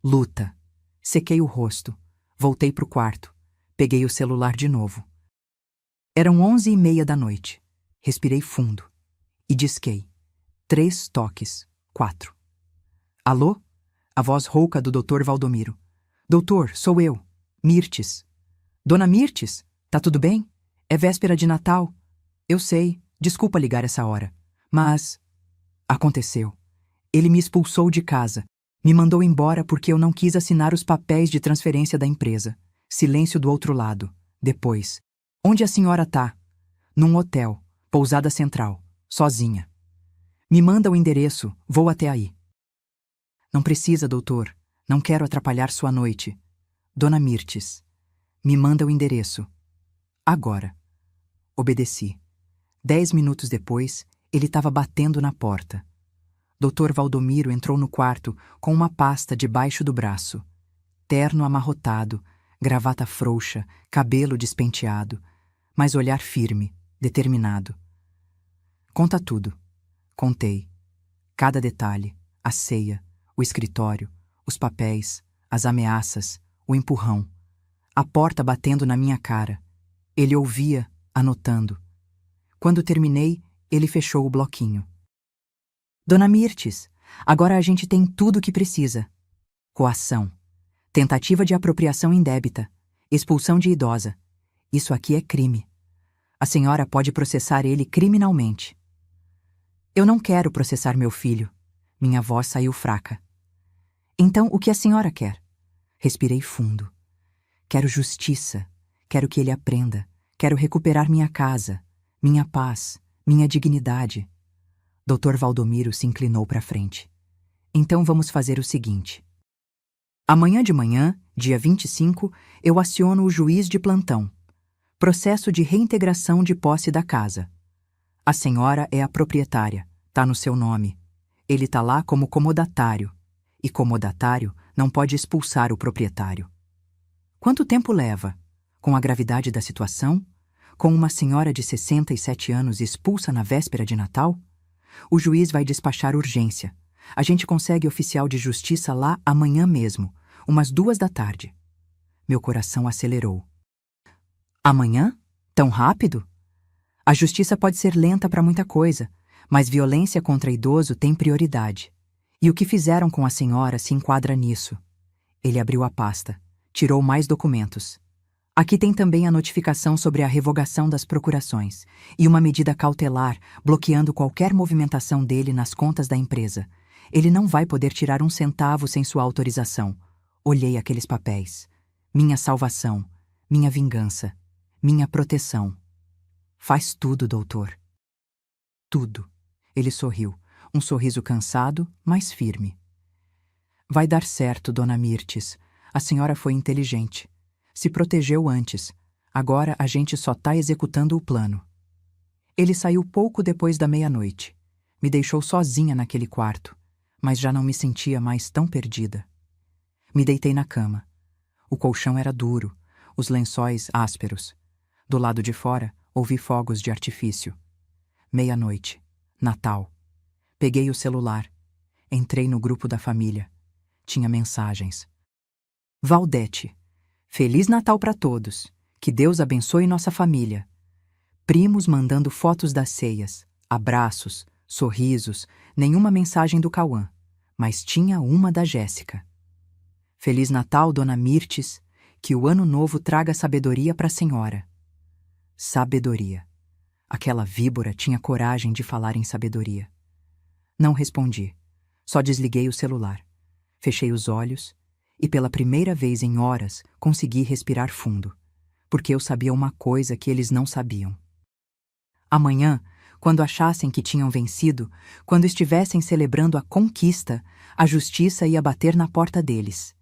Luta. Sequei o rosto. Voltei pro quarto. Peguei o celular de novo. Eram 11h30 da noite. Respirei fundo. E disquei. 3 toques. 4. Alô? A voz rouca do Dr. Valdomiro. Doutor, sou eu. Mirtes. Dona Mirtes, tá tudo bem? É véspera de Natal. Eu sei, desculpa ligar essa hora. Mas... aconteceu. Ele me expulsou de casa. Me mandou embora porque eu não quis assinar os papéis de transferência da empresa. Silêncio do outro lado. Depois. Onde a senhora tá? Num hotel. Pousada Central. Sozinha. Me manda o endereço. Vou até aí. Não precisa, doutor. Não quero atrapalhar sua noite. Dona Mirtes. Me manda o endereço. Agora. Obedeci. 10 minutos depois, ele estava batendo na porta. Dr. Valdomiro entrou no quarto com uma pasta debaixo do braço. Terno amarrotado, gravata frouxa, cabelo despenteado, mas olhar firme, determinado. Conta tudo. Contei. Cada detalhe, a ceia, o escritório, os papéis, as ameaças, o empurrão. A porta batendo na minha cara. Ele ouvia, anotando. Quando terminei, ele fechou o bloquinho. Dona Mirtes, agora a gente tem tudo o que precisa. Coação. Tentativa de apropriação indébita. Expulsão de idosa. Isso aqui é crime. A senhora pode processar ele criminalmente. Eu não quero processar meu filho. Minha voz saiu fraca. Então, o que a senhora quer? Respirei fundo. Quero justiça. Quero que ele aprenda. Quero recuperar minha casa, minha paz, minha dignidade. Dr. Valdomiro se inclinou para frente. Então vamos fazer o seguinte. Amanhã de manhã, dia 25, eu aciono o juiz de plantão. Processo de reintegração de posse da casa. A senhora é a proprietária, tá no seu nome. Ele tá lá como comodatário. E comodatário não pode expulsar o proprietário. Quanto tempo leva? Com a gravidade da situação? Com uma senhora de 67 anos expulsa na véspera de Natal? O juiz vai despachar urgência. A gente consegue oficial de justiça lá amanhã mesmo, umas 2 da tarde. Meu coração acelerou. Amanhã? Tão rápido? A justiça pode ser lenta para muita coisa, mas violência contra idoso tem prioridade. E o que fizeram com a senhora se enquadra nisso. Ele abriu a pasta, tirou mais documentos. Aqui tem também a notificação sobre a revogação das procurações e uma medida cautelar bloqueando qualquer movimentação dele nas contas da empresa. Ele não vai poder tirar um centavo sem sua autorização. Olhei aqueles papéis. Minha salvação, minha vingança, minha proteção. Faz tudo, doutor. Tudo. Ele sorriu, um sorriso cansado, mas firme. Vai dar certo, dona Mirtes. A senhora foi inteligente. Se protegeu antes. Agora a gente só tá executando o plano. Ele saiu pouco depois da meia-noite. Me deixou sozinha naquele quarto, mas já não me sentia mais tão perdida. Me deitei na cama. O colchão era duro, os lençóis ásperos. Do lado de fora, ouvi fogos de artifício. Meia-noite. Natal. Peguei o celular. Entrei no grupo da família. Tinha mensagens. Valdete. Feliz Natal para todos. Que Deus abençoe nossa família. Primos mandando fotos das ceias, abraços, sorrisos, nenhuma mensagem do Cauã, mas tinha uma da Jéssica. Feliz Natal, dona Mirtes, que o ano novo traga sabedoria para a senhora. Sabedoria. Aquela víbora tinha coragem de falar em sabedoria. Não respondi, só desliguei o celular. Fechei os olhos e pela primeira vez em horas consegui respirar fundo, porque eu sabia uma coisa que eles não sabiam. Amanhã, quando achassem que tinham vencido, quando estivessem celebrando a conquista, a justiça ia bater na porta deles.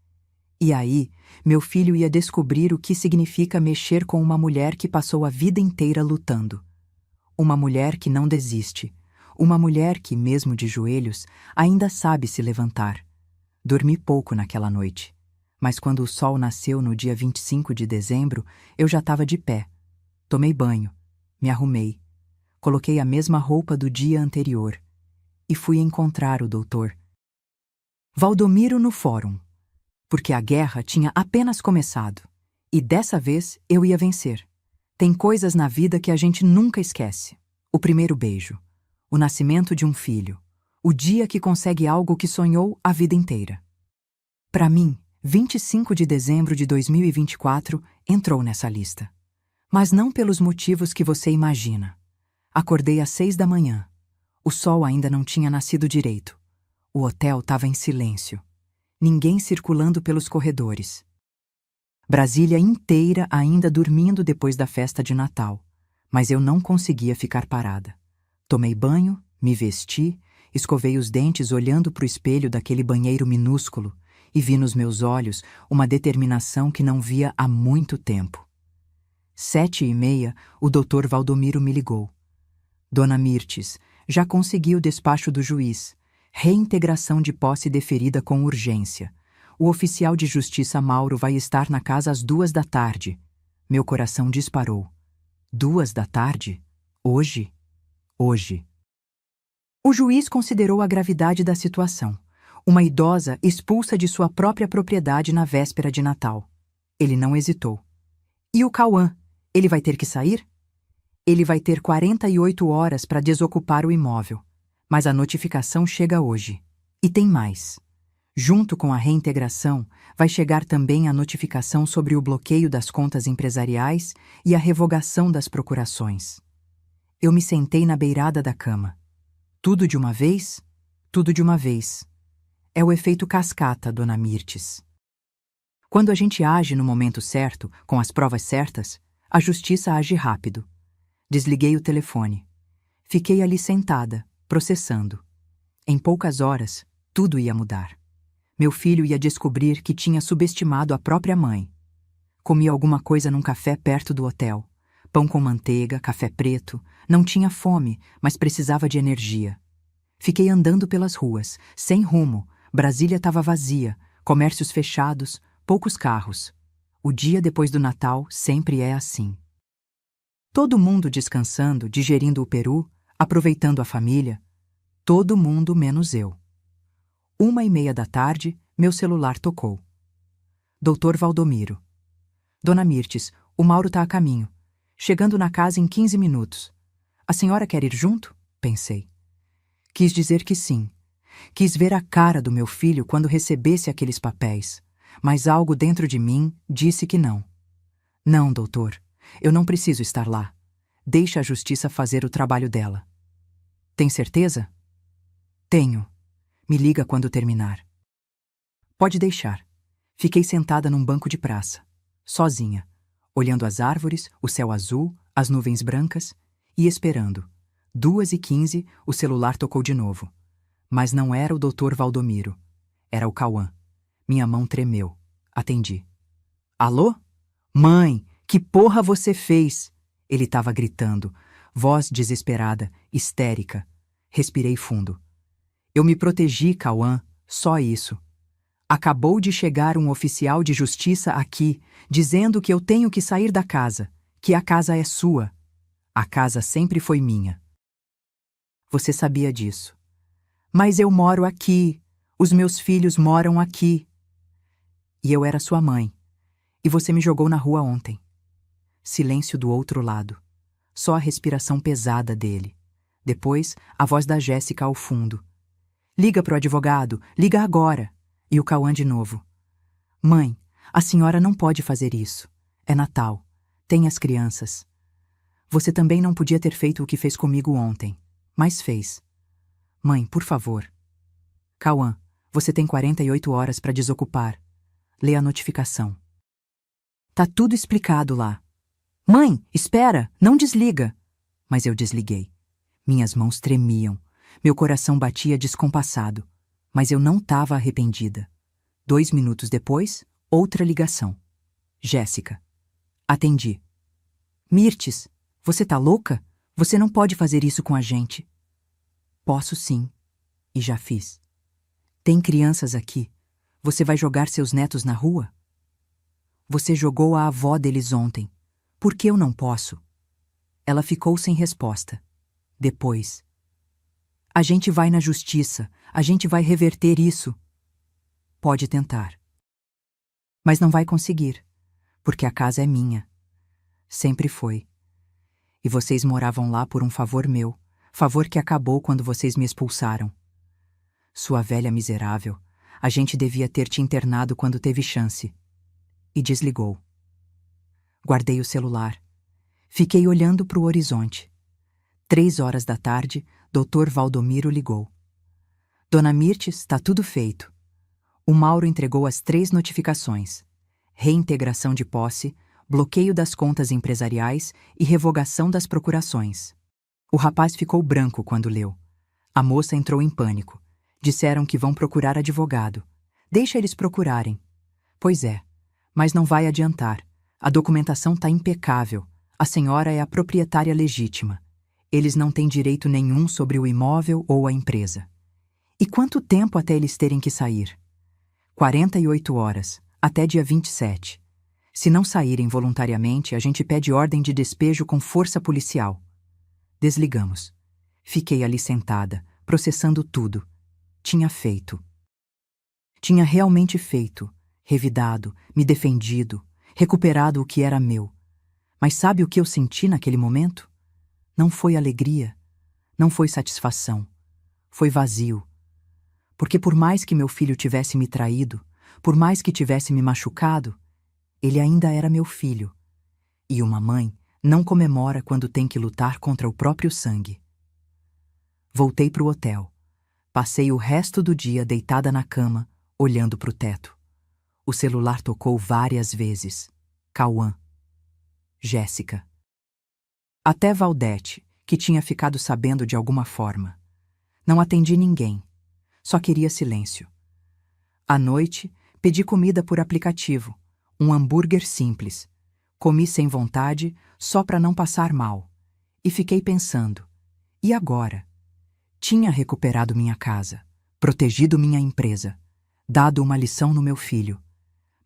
E aí, meu filho ia descobrir o que significa mexer com uma mulher que passou a vida inteira lutando. Uma mulher que não desiste. Uma mulher que, mesmo de joelhos, ainda sabe se levantar. Dormi pouco naquela noite, mas quando o sol nasceu no dia 25 de dezembro, eu já estava de pé. Tomei banho, me arrumei, coloquei a mesma roupa do dia anterior e fui encontrar o doutor Valdomiro no fórum, porque a guerra tinha apenas começado e dessa vez eu ia vencer. Tem coisas na vida que a gente nunca esquece. O primeiro beijo, o nascimento de um filho, O dia que consegue algo que sonhou a vida inteira. Para mim, 25 de dezembro de 2024 entrou nessa lista. Mas não pelos motivos que você imagina. Acordei às 6 da manhã. O sol ainda não tinha nascido direito. O hotel estava em silêncio. Ninguém circulando pelos corredores. Brasília inteira ainda dormindo depois da festa de Natal. Mas eu não conseguia ficar parada. Tomei banho, me vesti, escovei os dentes olhando para o espelho daquele banheiro minúsculo e vi nos meus olhos uma determinação que não via há muito tempo. 7h30, o Dr. Valdomiro me ligou. Dona Mirtes, já consegui o despacho do juiz. Reintegração de posse deferida com urgência. O oficial de justiça Mauro vai estar na casa às 2h. Meu coração disparou. 2h? Hoje? Hoje. O juiz considerou a gravidade da situação. Uma idosa expulsa de sua própria propriedade na véspera de Natal. Ele não hesitou. E o Cauã? Ele vai ter que sair? Ele vai ter 48 horas para desocupar o imóvel. Mas a notificação chega hoje. E tem mais. Junto com a reintegração, vai chegar também a notificação sobre o bloqueio das contas empresariais e a revogação das procurações. Eu me sentei na beirada da cama. Tudo de uma vez? Tudo de uma vez. É o efeito cascata, Dona Mirtes. Quando a gente age no momento certo, com as provas certas, a justiça age rápido. Desliguei o telefone. Fiquei ali sentada, processando. Em poucas horas, tudo ia mudar. Meu filho ia descobrir que tinha subestimado a própria mãe. Comi alguma coisa num café perto do hotel. Pão com manteiga, café preto. Não tinha fome, mas precisava de energia. Fiquei andando pelas ruas, sem rumo. Brasília estava vazia, comércios fechados, poucos carros. O dia depois do Natal sempre é assim. Todo mundo descansando, digerindo o peru, aproveitando a família. Todo mundo menos eu. 1h30, meu celular tocou. Dr. Valdomiro. Dona Mirtes, o Mauro tá a caminho. Chegando na casa em 15 minutos. A senhora quer ir junto? Pensei. Quis dizer que sim. Quis ver a cara do meu filho quando recebesse aqueles papéis. Mas algo dentro de mim disse que não. Não, doutor. Eu não preciso estar lá. Deixa a justiça fazer o trabalho dela. Tem certeza? Tenho. Me liga quando terminar. Pode deixar. Fiquei sentada num banco de praça, sozinha, olhando as árvores, o céu azul, as nuvens brancas e esperando. 2h15, o celular tocou de novo. Mas não era o Dr. Valdomiro. Era o Cauã. Minha mão tremeu. Atendi. Alô? Mãe, que porra você fez? Ele estava gritando, voz desesperada, histérica. Respirei fundo. Eu me protegi, Cauã, só isso. Acabou de chegar um oficial de justiça aqui, dizendo que eu tenho que sair da casa, que a casa é sua. A casa sempre foi minha. Você sabia disso. Mas eu moro aqui, os meus filhos moram aqui. E eu era sua mãe, e você me jogou na rua ontem. Silêncio do outro lado, só a respiração pesada dele. Depois, a voz da Jéssica ao fundo. Liga pro advogado, liga agora. E o Cauã de novo. Mãe, a senhora não pode fazer isso. É Natal. Tem as crianças. Você também não podia ter feito o que fez comigo ontem. Mas fez. Mãe, por favor. Cauã, você tem 48 horas para desocupar. Lê a notificação. Tá tudo explicado lá. Mãe, espera, não desliga. Mas eu desliguei. Minhas mãos tremiam. Meu coração batia descompassado. Mas eu não estava arrependida. 2 minutos depois, outra ligação. Jéssica. Atendi. Mirtes, você tá louca? Você não pode fazer isso com a gente. Posso sim. E já fiz. Tem crianças aqui. Você vai jogar seus netos na rua? Você jogou a avó deles ontem. Por que eu não posso? Ela ficou sem resposta. Depois. A gente vai na justiça. A gente vai reverter isso. Pode tentar. Mas não vai conseguir. Porque a casa é minha. Sempre foi. E vocês moravam lá por um favor meu. Favor que acabou quando vocês me expulsaram. Sua velha miserável. A gente devia ter te internado quando teve chance. E desligou. Guardei o celular. Fiquei olhando para o horizonte. 3 horas da tarde, Dr. Valdomiro ligou. Dona Mirtes, tá tudo feito. O Mauro entregou as 3 notificações: reintegração de posse, bloqueio das contas empresariais e revogação das procurações. O rapaz ficou branco quando leu. A moça entrou em pânico. Disseram que vão procurar advogado. Deixa eles procurarem. Pois é, mas não vai adiantar. A documentação tá impecável. A senhora é a proprietária legítima. Eles não têm direito nenhum sobre o imóvel ou a empresa. E quanto tempo até eles terem que sair? 48 horas, até dia 27. Se não saírem voluntariamente, a gente pede ordem de despejo com força policial. Desligamos. Fiquei ali sentada, processando tudo. Tinha feito. Tinha realmente feito, revidado, me defendido, recuperado o que era meu. Mas sabe o que eu senti naquele momento? Não foi alegria, não foi satisfação, foi vazio. Porque por mais que meu filho tivesse me traído, por mais que tivesse me machucado, ele ainda era meu filho. E uma mãe não comemora quando tem que lutar contra o próprio sangue. Voltei para o hotel. Passei o resto do dia deitada na cama, olhando para o teto. O celular tocou várias vezes. Cauã. Jéssica. Até Valdete, que tinha ficado sabendo de alguma forma. Não atendi ninguém. Só queria silêncio. À noite, pedi comida por aplicativo. Um hambúrguer simples. Comi sem vontade, só para não passar mal. E fiquei pensando. E agora? Tinha recuperado minha casa, protegido minha empresa, dado uma lição no meu filho.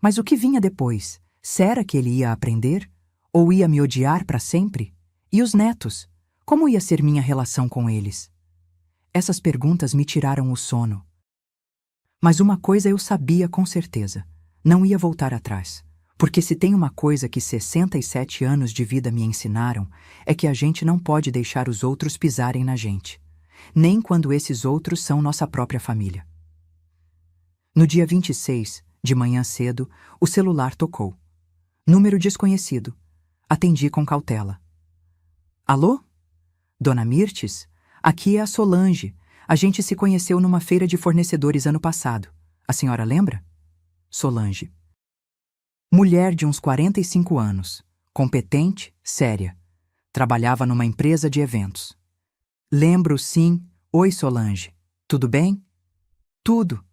Mas o que vinha depois? Será que ele ia aprender? Ou ia me odiar para sempre? E os netos? Como ia ser minha relação com eles? Essas perguntas me tiraram o sono. Mas uma coisa eu sabia com certeza: não ia voltar atrás. Porque se tem uma coisa que 67 anos de vida me ensinaram, é que a gente não pode deixar os outros pisarem na gente. Nem quando esses outros são nossa própria família. No dia 26, de manhã cedo, o celular tocou. Número desconhecido. Atendi com cautela. Alô? Dona Mirtes? Aqui é a Solange. A gente se conheceu numa feira de fornecedores ano passado. A senhora lembra? Solange. Mulher de uns 45 anos. Competente, séria. Trabalhava numa empresa de eventos. Lembro, sim. Oi, Solange. Tudo bem? Tudo.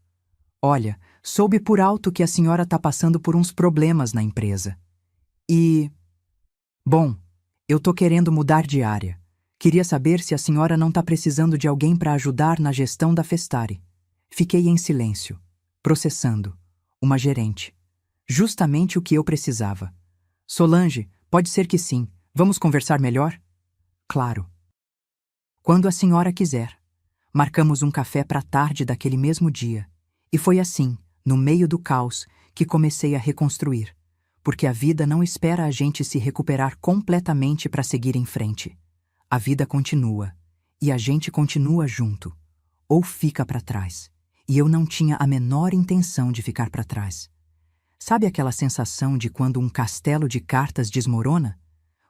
Olha, soube por alto que a senhora está passando por uns problemas na empresa. Bom, eu tô querendo mudar de área. Queria saber se a senhora não está precisando de alguém para ajudar na gestão da Festare. Fiquei em silêncio, processando. Uma gerente. Justamente o que eu precisava. Solange, pode ser que sim. Vamos conversar melhor? Claro. Quando a senhora quiser. Marcamos um café para a tarde daquele mesmo dia. E foi assim, no meio do caos, que comecei a reconstruir. Porque a vida não espera a gente se recuperar completamente para seguir em frente. A vida continua. E a gente continua junto. Ou fica para trás. E eu não tinha a menor intenção de ficar para trás. Sabe aquela sensação de quando um castelo de cartas desmorona?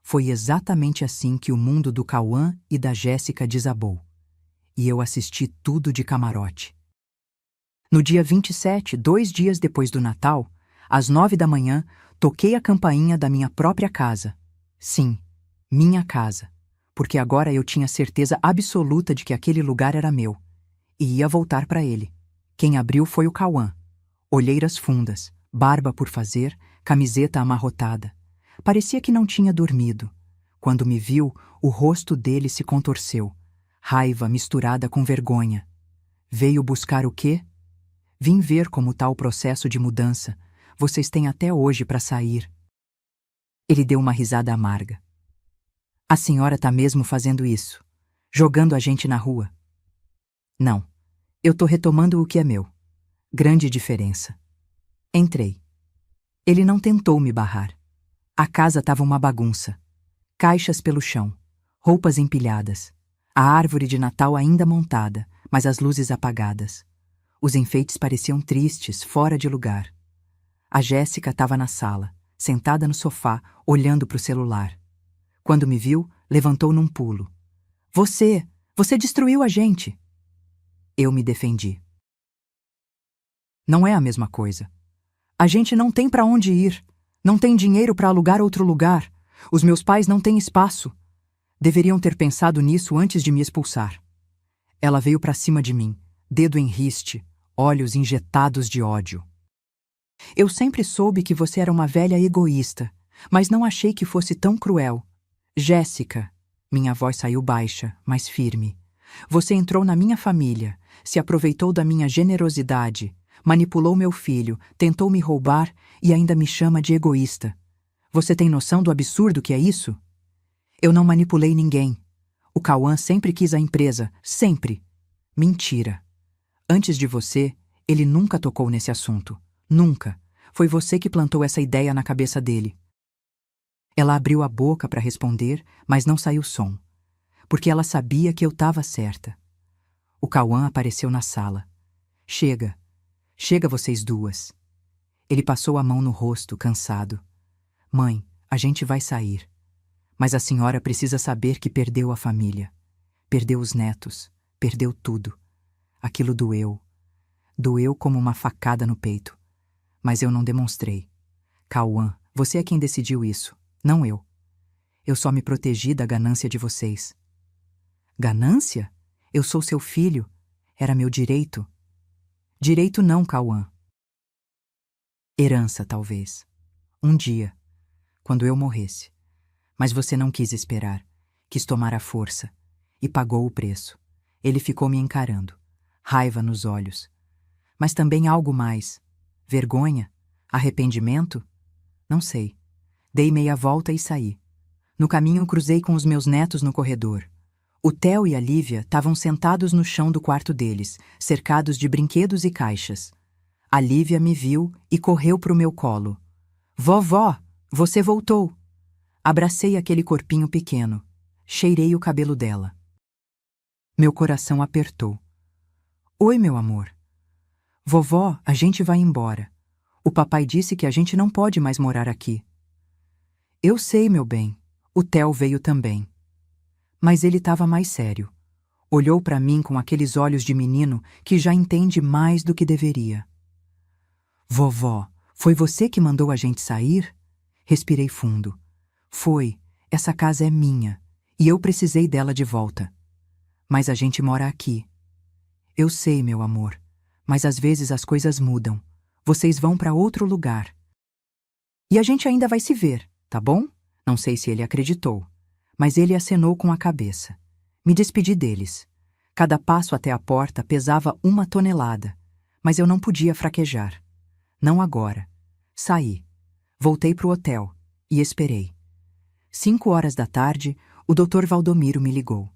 Foi exatamente assim que o mundo do Cauã e da Jéssica desabou. E eu assisti tudo de camarote. No dia 27, 2 dias depois do Natal, às 9 da manhã, toquei a campainha da minha própria casa. Sim, minha casa. Porque agora eu tinha certeza absoluta de que aquele lugar era meu. E ia voltar para ele. Quem abriu foi o Cauã. Olheiras fundas, barba por fazer, camiseta amarrotada. Parecia que não tinha dormido. Quando me viu, o rosto dele se contorceu. Raiva misturada com vergonha. Veio buscar o quê? Vim ver como tá o processo de mudança. Vocês têm até hoje para sair. Ele deu uma risada amarga. A senhora tá mesmo fazendo isso? Jogando a gente na rua? Não. Eu tô retomando o que é meu. Grande diferença. Entrei. Ele não tentou me barrar. A casa estava uma bagunça. Caixas pelo chão, roupas empilhadas, a árvore de Natal ainda montada, mas as luzes apagadas, Os enfeites pareciam tristes, fora de lugar. A Jéssica estava na sala, sentada no sofá, olhando para o celular. Quando me viu, levantou num pulo. Você destruiu a gente! Eu me defendi. Não é a mesma coisa. A gente não tem para onde ir. Não tem dinheiro para alugar outro lugar. Os meus pais não têm espaço. Deveriam ter pensado nisso antes de me expulsar. Ela veio para cima de mim, dedo em riste, olhos injetados de ódio. Eu sempre soube que você era uma velha egoísta, mas não achei que fosse tão cruel. Jéssica, minha voz saiu baixa, mas firme. Você entrou na minha família, se aproveitou da minha generosidade, manipulou meu filho, tentou me roubar e ainda me chama de egoísta. Você tem noção do absurdo que é isso? Eu não manipulei ninguém. O Cauã sempre quis a empresa, sempre. Mentira. Antes de você, ele nunca tocou nesse assunto. Nunca. Foi você que plantou essa ideia na cabeça dele. Ela abriu a boca para responder, mas não saiu som, porque ela sabia que eu estava certa. O Cauã apareceu na sala. Chega. Chega vocês duas. Ele passou a mão no rosto, cansado. Mãe, a gente vai sair. Mas a senhora precisa saber que perdeu a família. Perdeu os netos. Perdeu tudo. Aquilo doeu. Doeu como uma facada no peito. Mas eu não demonstrei. Cauã, você é quem decidiu isso, não eu. Eu só me protegi da ganância de vocês. Ganância? Eu sou seu filho. Era meu direito. Direito não, Cauã. Herança, talvez. Um dia, quando eu morresse. Mas você não quis esperar. Quis tomar a força. E pagou o preço. Ele ficou me encarando. Raiva nos olhos. Mas também algo mais. Vergonha? Arrependimento? Não sei. Dei meia volta e saí. No caminho cruzei com os meus netos no corredor. O Theo e a Lívia estavam sentados no chão do quarto deles, cercados de brinquedos e caixas. A Lívia me viu e correu pro meu colo. Vovó, você voltou! Abracei aquele corpinho pequeno. Cheirei o cabelo dela. Meu coração apertou. Oi, meu amor. Vovó, a gente vai embora. O papai disse que a gente não pode mais morar aqui. Eu sei, meu bem. O Theo veio também. Mas ele estava mais sério. Olhou para mim com aqueles olhos de menino que já entende mais do que deveria. Vovó, foi você que mandou a gente sair? Respirei fundo. Foi. Essa casa é minha. E eu precisei dela de volta. Mas a gente mora aqui. Eu sei, meu amor. Mas às vezes as coisas mudam. Vocês vão para outro lugar. E a gente ainda vai se ver, tá bom? Não sei se ele acreditou. Mas ele acenou com a cabeça. Me despedi deles. Cada passo até a porta pesava 1 tonelada. Mas eu não podia fraquejar. Não agora. Saí. Voltei pro hotel. E esperei. 5 horas da tarde, o Dr. Valdomiro me ligou.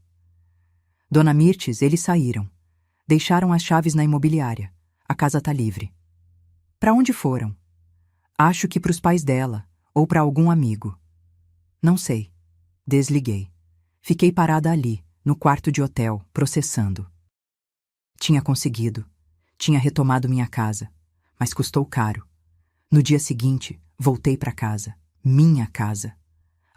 Dona Mirtes, eles saíram. Deixaram as chaves na imobiliária. A casa tá livre. Para onde foram? Acho que pros pais dela, ou para algum amigo. Não sei. Desliguei. Fiquei parada ali, no quarto de hotel, processando. Tinha conseguido. Tinha retomado minha casa. Mas custou caro. No dia seguinte, voltei para casa. Minha casa.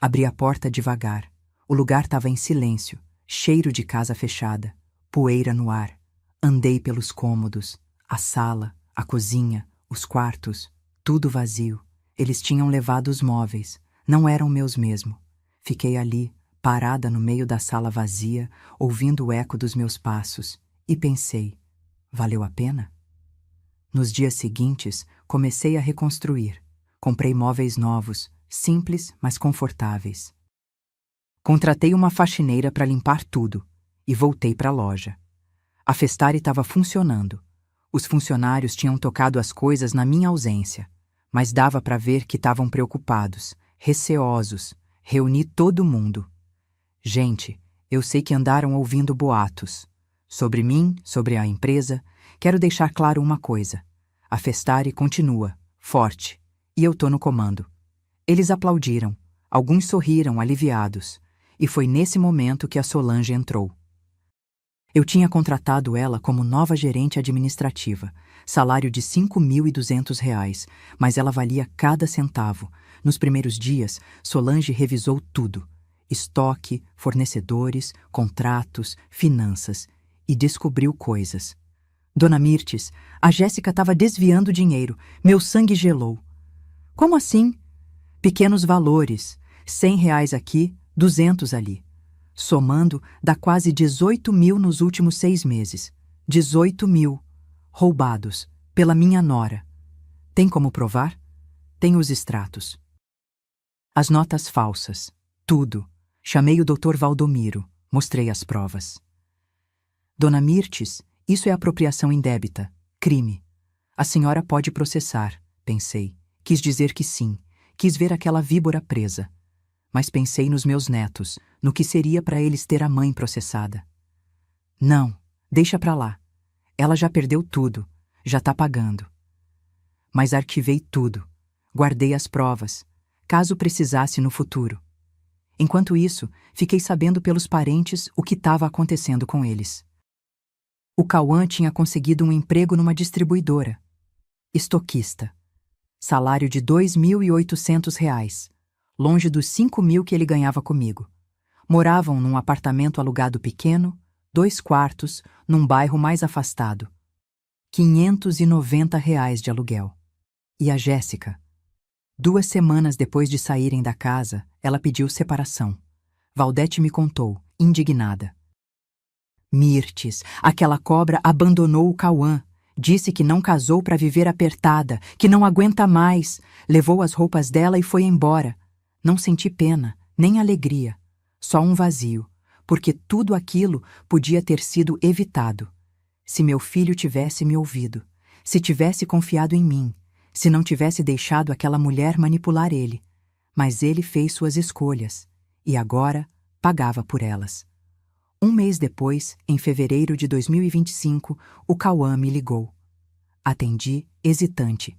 Abri a porta devagar. O lugar estava em silêncio, cheiro de casa fechada, poeira no ar. Andei pelos cômodos, a sala, a cozinha, os quartos, tudo vazio. Eles tinham levado os móveis, não eram meus mesmo. Fiquei ali, parada no meio da sala vazia, ouvindo o eco dos meus passos, e pensei, valeu a pena? Nos dias seguintes, comecei a reconstruir. Comprei móveis novos, simples, mas confortáveis. Contratei uma faxineira para limpar tudo e voltei para a loja. A Festari estava funcionando. Os funcionários tinham tocado as coisas na minha ausência, mas dava para ver que estavam preocupados, receosos. Reuni todo mundo. Gente, eu sei que andaram ouvindo boatos. Sobre mim, sobre a empresa, quero deixar claro uma coisa. A Festari continua, forte, e eu tô no comando. Eles aplaudiram, alguns sorriram aliviados, e foi nesse momento que a Solange entrou. Eu tinha contratado ela como nova gerente administrativa, salário de R$ 5.200, mas ela valia cada centavo. Nos primeiros dias, Solange revisou tudo: estoque, fornecedores, contratos, finanças, e descobriu coisas. Dona Mirtes, a Jéssica estava desviando dinheiro. Meu sangue gelou. Como assim? Pequenos valores, R$ 100 aqui, 200 ali. Somando, dá quase 18 mil nos últimos 6 meses. 18 mil. Roubados. Pela minha nora. Tem como provar? Tem os extratos. As notas falsas. Tudo. Chamei o Dr. Valdomiro. Mostrei as provas. Dona Mirtes, isso é apropriação indébita. Crime. A senhora pode processar, pensei. Quis dizer que sim. Quis ver aquela víbora presa. Mas pensei nos meus netos, no que seria para eles ter a mãe processada. Não, deixa pra lá. Ela já perdeu tudo, já tá pagando. Mas arquivei tudo, guardei as provas, caso precisasse no futuro. Enquanto isso, fiquei sabendo pelos parentes o que estava acontecendo com eles. O Cauã tinha conseguido um emprego numa distribuidora. Estoquista. Salário de R$ 2.800, longe dos 5.000 que ele ganhava comigo. Moravam num apartamento alugado pequeno, 2 quartos, num bairro mais afastado. R$ 590 de aluguel. E a Jéssica? 2 semanas depois de saírem da casa, ela pediu separação. Valdete me contou, indignada. Mirtes, aquela cobra abandonou o Cauã. Disse que não casou para viver apertada, que não aguenta mais. Levou as roupas dela e foi embora. Não senti pena, nem alegria. Só um vazio, porque tudo aquilo podia ter sido evitado. Se meu filho tivesse me ouvido, se tivesse confiado em mim, se não tivesse deixado aquela mulher manipular ele. Mas ele fez suas escolhas, e agora pagava por elas. 1 mês depois, em fevereiro de 2025, o Cauã me ligou. Atendi, hesitante.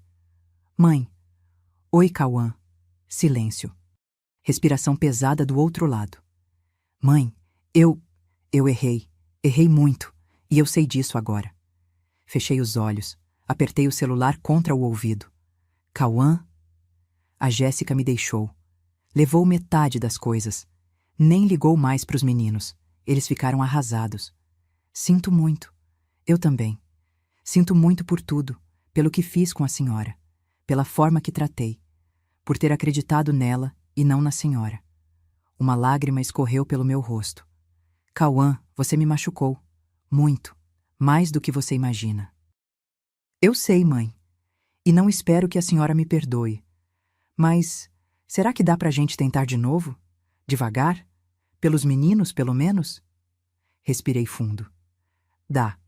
Mãe. Oi, Cauã. Silêncio. Respiração pesada do outro lado. Mãe, eu errei. Errei muito, e eu sei disso agora. Fechei os olhos, apertei o celular contra o ouvido. Cauã? A Jéssica me deixou. Levou metade das coisas. Nem ligou mais para os meninos. Eles ficaram arrasados. Sinto muito. Eu também. Sinto muito por tudo, pelo que fiz com a senhora, pela forma que tratei, por ter acreditado nela e não na senhora. Uma lágrima escorreu pelo meu rosto. Cauã, você me machucou. Muito. Mais do que você imagina. Eu sei, mãe. E não espero que a senhora me perdoe. Mas será que dá pra gente tentar de novo? Devagar? Pelos meninos, pelo menos? Respirei fundo. Dá,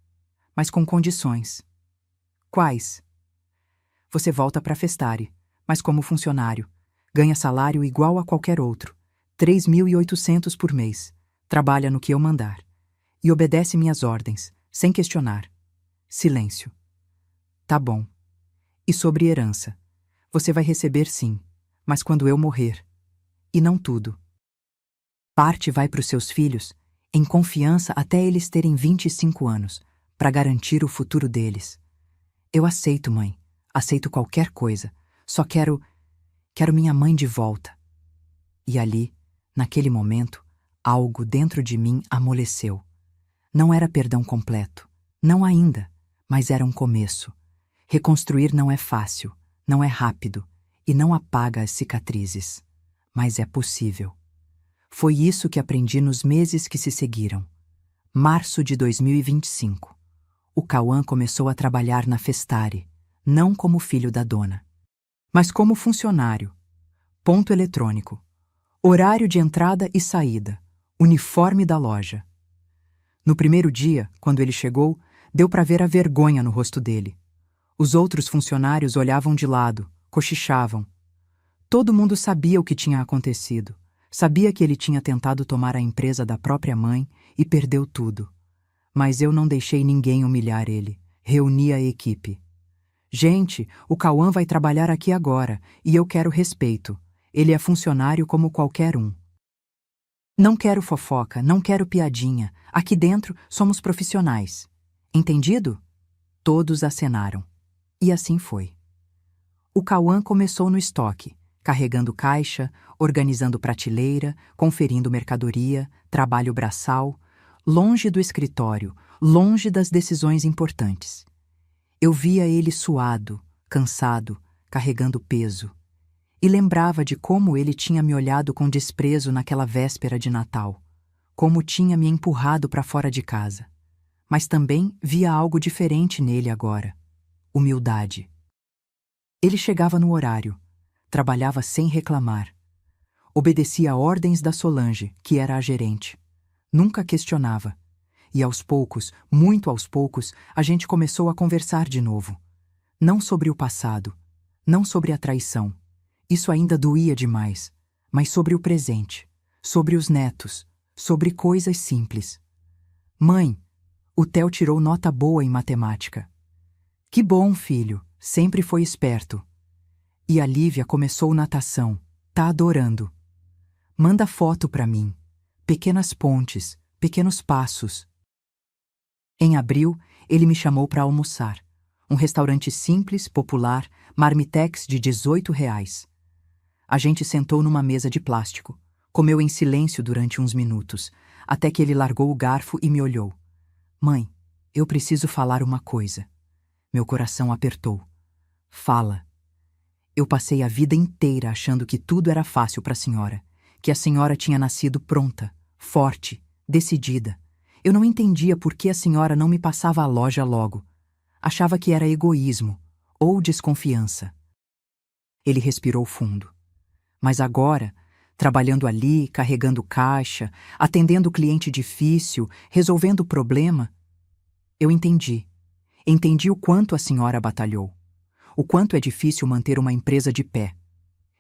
mas com condições. Quais? Você volta para Festare, mas como funcionário. Ganha salário igual a qualquer outro. 3.800 por mês. Trabalha no que eu mandar. E obedece minhas ordens, sem questionar. Silêncio. Tá bom. E sobre herança? Você vai receber sim, mas quando eu morrer. E não tudo. Parte vai para os seus filhos, em confiança até eles terem 25 anos, para garantir o futuro deles. Eu aceito, mãe. Aceito qualquer coisa. Só quero minha mãe de volta. E ali, naquele momento, algo dentro de mim amoleceu. Não era perdão completo. Não ainda, mas era um começo. Reconstruir não é fácil, não é rápido e não apaga as cicatrizes. Mas é possível. Foi isso que aprendi nos meses que se seguiram. Março de 2025. O Cauã começou a trabalhar na Festare, não como filho da dona, mas como funcionário. Ponto eletrônico. Horário de entrada e saída. Uniforme da loja. No primeiro dia, quando ele chegou, deu para ver a vergonha no rosto dele. Os outros funcionários olhavam de lado, cochichavam. Todo mundo sabia o que tinha acontecido. Sabia que ele tinha tentado tomar a empresa da própria mãe e perdeu tudo. Mas eu não deixei ninguém humilhar ele. Reuni a equipe. Gente, o Cauã vai trabalhar aqui agora e eu quero respeito. Ele é funcionário como qualquer um. Não quero fofoca, não quero piadinha. Aqui dentro somos profissionais. Entendido? Todos acenaram. E assim foi. O Cauã começou no estoque, carregando caixa, organizando prateleira, conferindo mercadoria, trabalho braçal, longe do escritório, longe das decisões importantes. Eu via ele suado, cansado, carregando peso, e lembrava de como ele tinha me olhado com desprezo naquela véspera de Natal, como tinha me empurrado para fora de casa. Mas também via algo diferente nele agora: humildade. Ele chegava no horário, trabalhava sem reclamar, obedecia ordens da Solange, que era a gerente. Nunca questionava. E aos poucos, muito aos poucos, a gente começou a conversar de novo. Não sobre o passado, não sobre a traição. Isso ainda doía demais. Mas sobre o presente, sobre os netos, sobre coisas simples. Mãe, o Theo tirou nota boa em matemática. Que bom, filho, sempre foi esperto. E a Lívia começou natação, tá adorando. Manda foto pra mim. Pequenas pontes, pequenos passos. Em abril, ele me chamou para almoçar. Um restaurante simples, popular, marmitex de R$ 18. A gente sentou numa mesa de plástico. Comeu em silêncio durante uns minutos, até que ele largou o garfo e me olhou. Mãe, eu preciso falar uma coisa. Meu coração apertou. Fala. Eu passei a vida inteira achando que tudo era fácil para a senhora, que a senhora tinha nascido pronta, forte, decidida. Eu não entendia por que a senhora não me passava a loja logo. Achava que era egoísmo ou desconfiança. Ele respirou fundo. Mas agora, trabalhando ali, carregando caixa, atendendo cliente difícil, resolvendo o problema, eu entendi. Entendi o quanto a senhora batalhou. O quanto é difícil manter uma empresa de pé.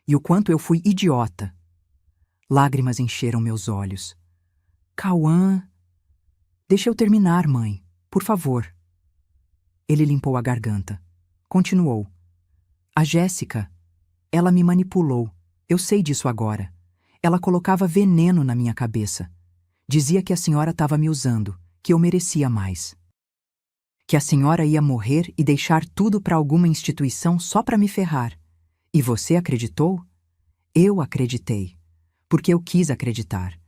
E o quanto eu fui idiota. Lágrimas encheram meus olhos. Cauã... Deixa eu terminar, mãe. Por favor. Ele limpou a garganta. Continuou. A Jéssica, ela me manipulou. Eu sei disso agora. Ela colocava veneno na minha cabeça. Dizia que a senhora estava me usando, que eu merecia mais. Que a senhora ia morrer e deixar tudo para alguma instituição só para me ferrar. E você acreditou? Eu acreditei. Porque eu quis acreditar.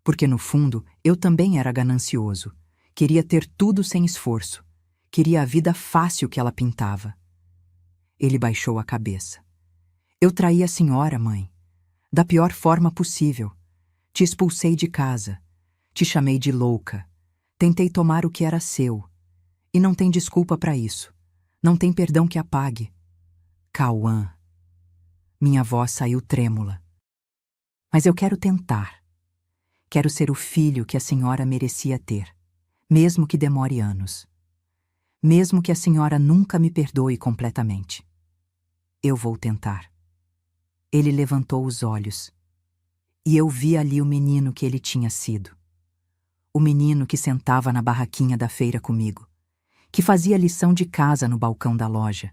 Porque, no fundo, eu também era ganancioso. Queria ter tudo sem esforço. Queria a vida fácil que ela pintava. Ele baixou a cabeça. Eu traí a senhora, mãe. Da pior forma possível. Te expulsei de casa. Te chamei de louca. Tentei tomar o que era seu. E não tem desculpa para isso. Não tem perdão que apague. Cauã. Minha voz saiu trêmula. Mas eu quero tentar. Quero ser o filho que a senhora merecia ter, mesmo que demore anos. Mesmo que a senhora nunca me perdoe completamente. Eu vou tentar. Ele levantou os olhos. E eu vi ali o menino que ele tinha sido. O menino que sentava na barraquinha da feira comigo, que fazia lição de casa no balcão da loja,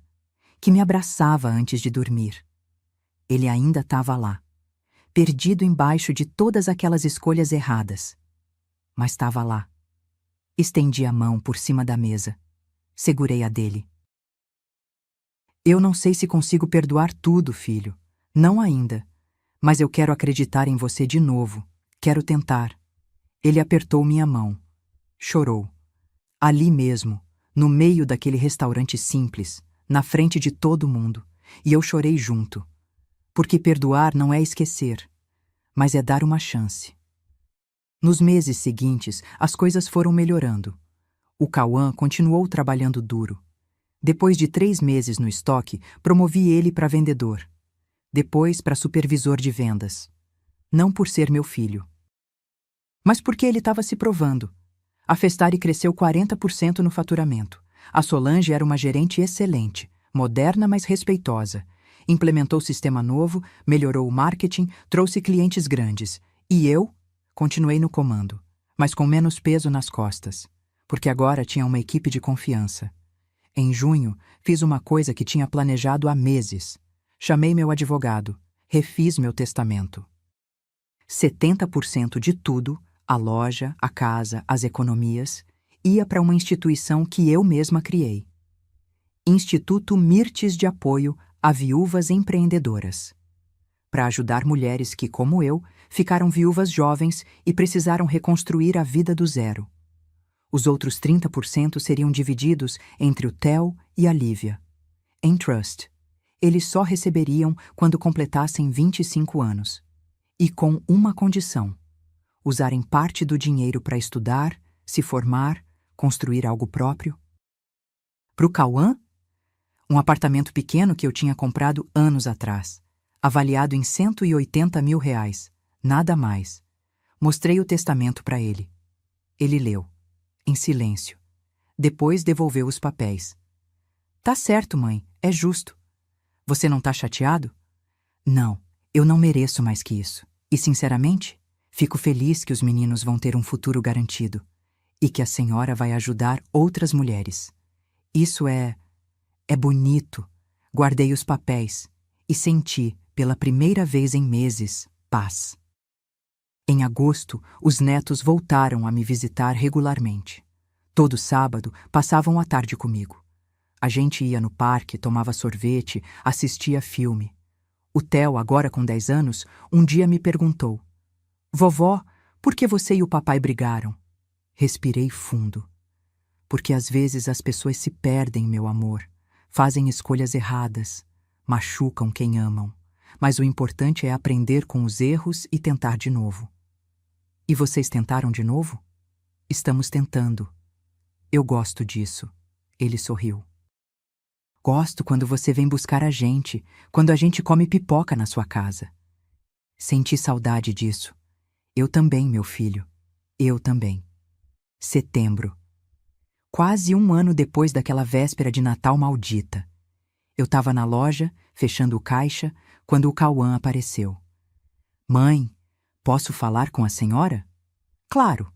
que me abraçava antes de dormir. Ele ainda estava lá, perdido embaixo de todas aquelas escolhas erradas. Mas estava lá. Estendi a mão por cima da mesa. Segurei a dele. Eu não sei se consigo perdoar tudo, filho. Não ainda. Mas eu quero acreditar em você de novo. Quero tentar. Ele apertou minha mão. Chorou. Ali mesmo, no meio daquele restaurante simples, na frente de todo mundo. E eu chorei junto. Porque perdoar não é esquecer, mas é dar uma chance. Nos meses seguintes, as coisas foram melhorando. O Cauã continuou trabalhando duro. Depois de 3 meses no estoque, promovi ele para vendedor. Depois para supervisor de vendas. Não por ser meu filho, mas porque ele estava se provando. A Festari cresceu 40% no faturamento. A Solange era uma gerente excelente, moderna, mas respeitosa. Implementou sistema novo, melhorou o marketing, trouxe clientes grandes. E eu continuei no comando, mas com menos peso nas costas, porque agora tinha uma equipe de confiança. Em junho, fiz uma coisa que tinha planejado há meses. Chamei meu advogado, refiz meu testamento. 70% de tudo, a loja, a casa, as economias, ia para uma instituição que eu mesma criei. Instituto Mirtes de Apoio a Viúvas Empreendedoras, para ajudar mulheres que, como eu, ficaram viúvas jovens e precisaram reconstruir a vida do zero. Os outros 30% seriam divididos entre o Theo e a Lívia. Em trust. Eles só receberiam quando completassem 25 anos. E com uma condição: usarem parte do dinheiro para estudar, se formar, construir algo próprio. Para o Cauã, um apartamento pequeno que eu tinha comprado anos atrás, avaliado em R$180 mil, nada mais. Mostrei o testamento para ele. Ele leu, em silêncio. Depois devolveu os papéis. Tá certo, mãe, é justo. Você não tá chateado? Não, eu não mereço mais que isso. E, sinceramente, fico feliz que os meninos vão ter um futuro garantido e que a senhora vai ajudar outras mulheres. Isso é bonito. Guardei os papéis e senti, pela primeira vez em meses, paz. Em agosto, os netos voltaram a me visitar regularmente. Todo sábado, passavam a tarde comigo. A gente ia no parque, tomava sorvete, assistia filme. O Theo, agora com 10 anos, um dia me perguntou: Vovó, por que você e o papai brigaram? Respirei fundo. Porque às vezes as pessoas se perdem, meu amor. Fazem escolhas erradas, machucam quem amam, mas o importante é aprender com os erros e tentar de novo. E vocês tentaram de novo? Estamos tentando. Eu gosto disso. Ele sorriu. Gosto quando você vem buscar a gente, quando a gente come pipoca na sua casa. Senti saudade disso. Eu também, meu filho. Eu também. Setembro. Quase um ano depois daquela véspera de Natal maldita. Eu estava na loja, fechando o caixa, quando o Cauã apareceu. Mãe, posso falar com a senhora? Claro.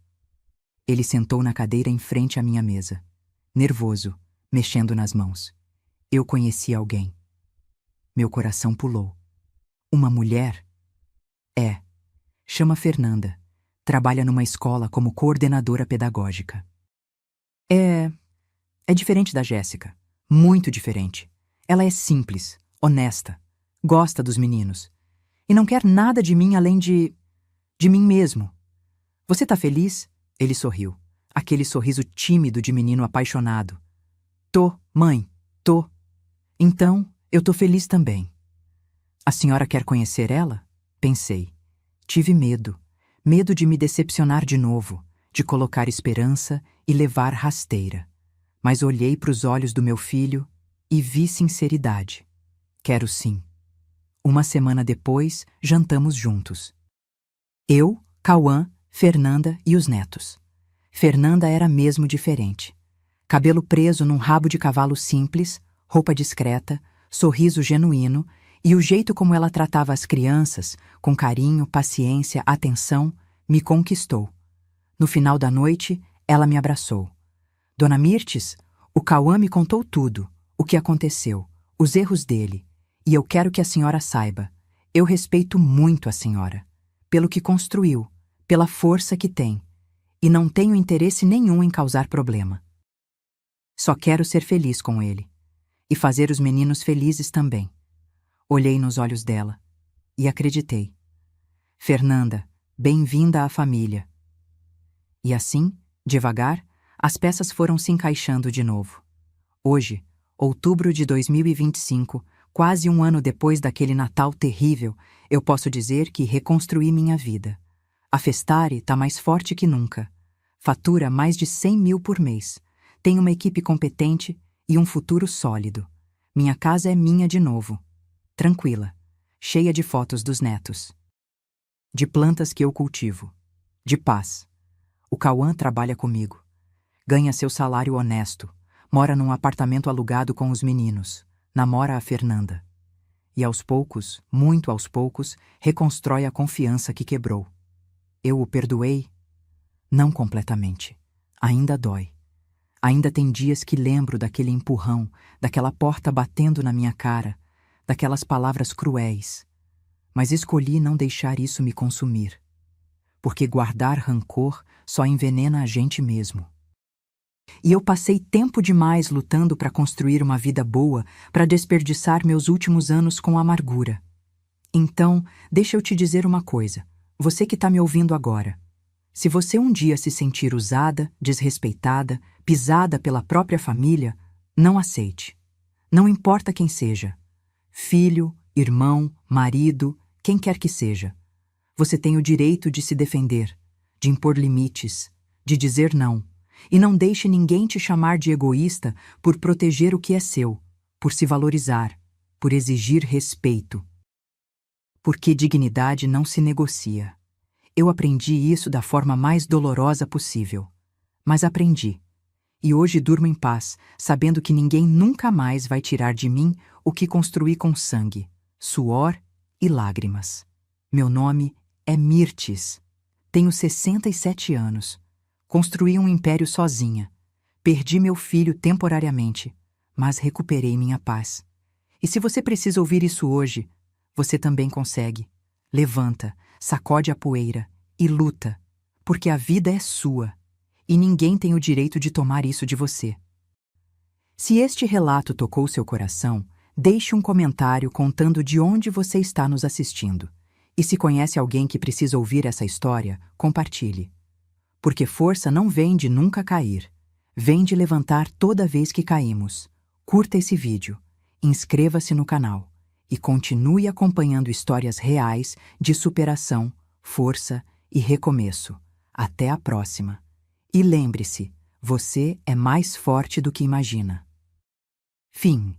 Ele sentou na cadeira em frente à minha mesa, nervoso, mexendo nas mãos. Eu conheci alguém. Meu coração pulou. Uma mulher? É. Chama Fernanda. Trabalha numa escola como coordenadora pedagógica. É diferente da Jéssica. Muito diferente. Ela é simples, honesta, gosta dos meninos. E não quer nada de mim além de mim mesmo. Você tá feliz? Ele sorriu. Aquele sorriso tímido de menino apaixonado. Tô, mãe, tô. Então, eu tô feliz também. A senhora quer conhecer ela? Pensei. Tive medo. Medo de me decepcionar de novo, de colocar esperança e levar rasteira. Mas olhei para os olhos do meu filho e vi sinceridade. Quero sim. Uma semana depois, jantamos juntos. Eu, Cauã, Fernanda e os netos. Fernanda era mesmo diferente. Cabelo preso num rabo de cavalo simples, roupa discreta, sorriso genuíno e o jeito como ela tratava as crianças, com carinho, paciência, atenção, me conquistou. No final da noite, ela me abraçou. Dona Mirtes, o Cauã me contou tudo, o que aconteceu, os erros dele, e eu quero que a senhora saiba. Eu respeito muito a senhora, pelo que construiu, pela força que tem, e não tenho interesse nenhum em causar problema. Só quero ser feliz com ele, e fazer os meninos felizes também. Olhei nos olhos dela, e acreditei. Fernanda, bem-vinda à família. E assim, devagar, as peças foram se encaixando de novo. Hoje, outubro de 2025, quase um ano depois daquele Natal terrível, eu posso dizer que reconstruí minha vida. A Festare tá mais forte que nunca. Fatura mais de 100 mil por mês. Tem uma equipe competente e um futuro sólido. Minha casa é minha de novo. Tranquila, cheia de fotos dos netos. De plantas que eu cultivo. De paz. O Cauã trabalha comigo. Ganha seu salário honesto. Mora num apartamento alugado com os meninos. Namora a Fernanda. E aos poucos, muito aos poucos, reconstrói a confiança que quebrou. Eu o perdoei? Não completamente. Ainda dói. Ainda tem dias que lembro daquele empurrão, daquela porta batendo na minha cara, daquelas palavras cruéis. Mas escolhi não deixar isso me consumir. porque guardar rancor só envenena a gente mesmo. E eu passei tempo demais lutando para construir uma vida boa, para desperdiçar meus últimos anos com amargura. Então, deixa eu te dizer uma coisa, você que está me ouvindo agora. Se você um dia se sentir usada, desrespeitada, pisada pela própria família, não aceite. Não importa quem seja. Filho, irmão, marido, quem quer que seja. Você tem o direito de se defender, de impor limites, de dizer não. E não deixe ninguém te chamar de egoísta por proteger o que é seu, por se valorizar, por exigir respeito. Porque dignidade não se negocia. Eu aprendi isso da forma mais dolorosa possível. Mas aprendi. E hoje durmo em paz, sabendo que ninguém nunca mais vai tirar de mim o que construí com sangue, suor e lágrimas. Meu nome é Mirtes. Tenho 67 anos. Construí um império sozinha. Perdi meu filho temporariamente, mas recuperei minha paz. E se você precisa ouvir isso hoje, você também consegue. Levanta, sacode a poeira e luta, porque a vida é sua e ninguém tem o direito de tomar isso de você. Se este relato tocou seu coração, deixe um comentário contando de onde você está nos assistindo. E se conhece alguém que precisa ouvir essa história, compartilhe. Porque força não vem de nunca cair, vem de levantar toda vez que caímos. Curta esse vídeo, inscreva-se no canal e continue acompanhando histórias reais de superação, força e recomeço. Até a próxima. E lembre-se, você é mais forte do que imagina. Fim.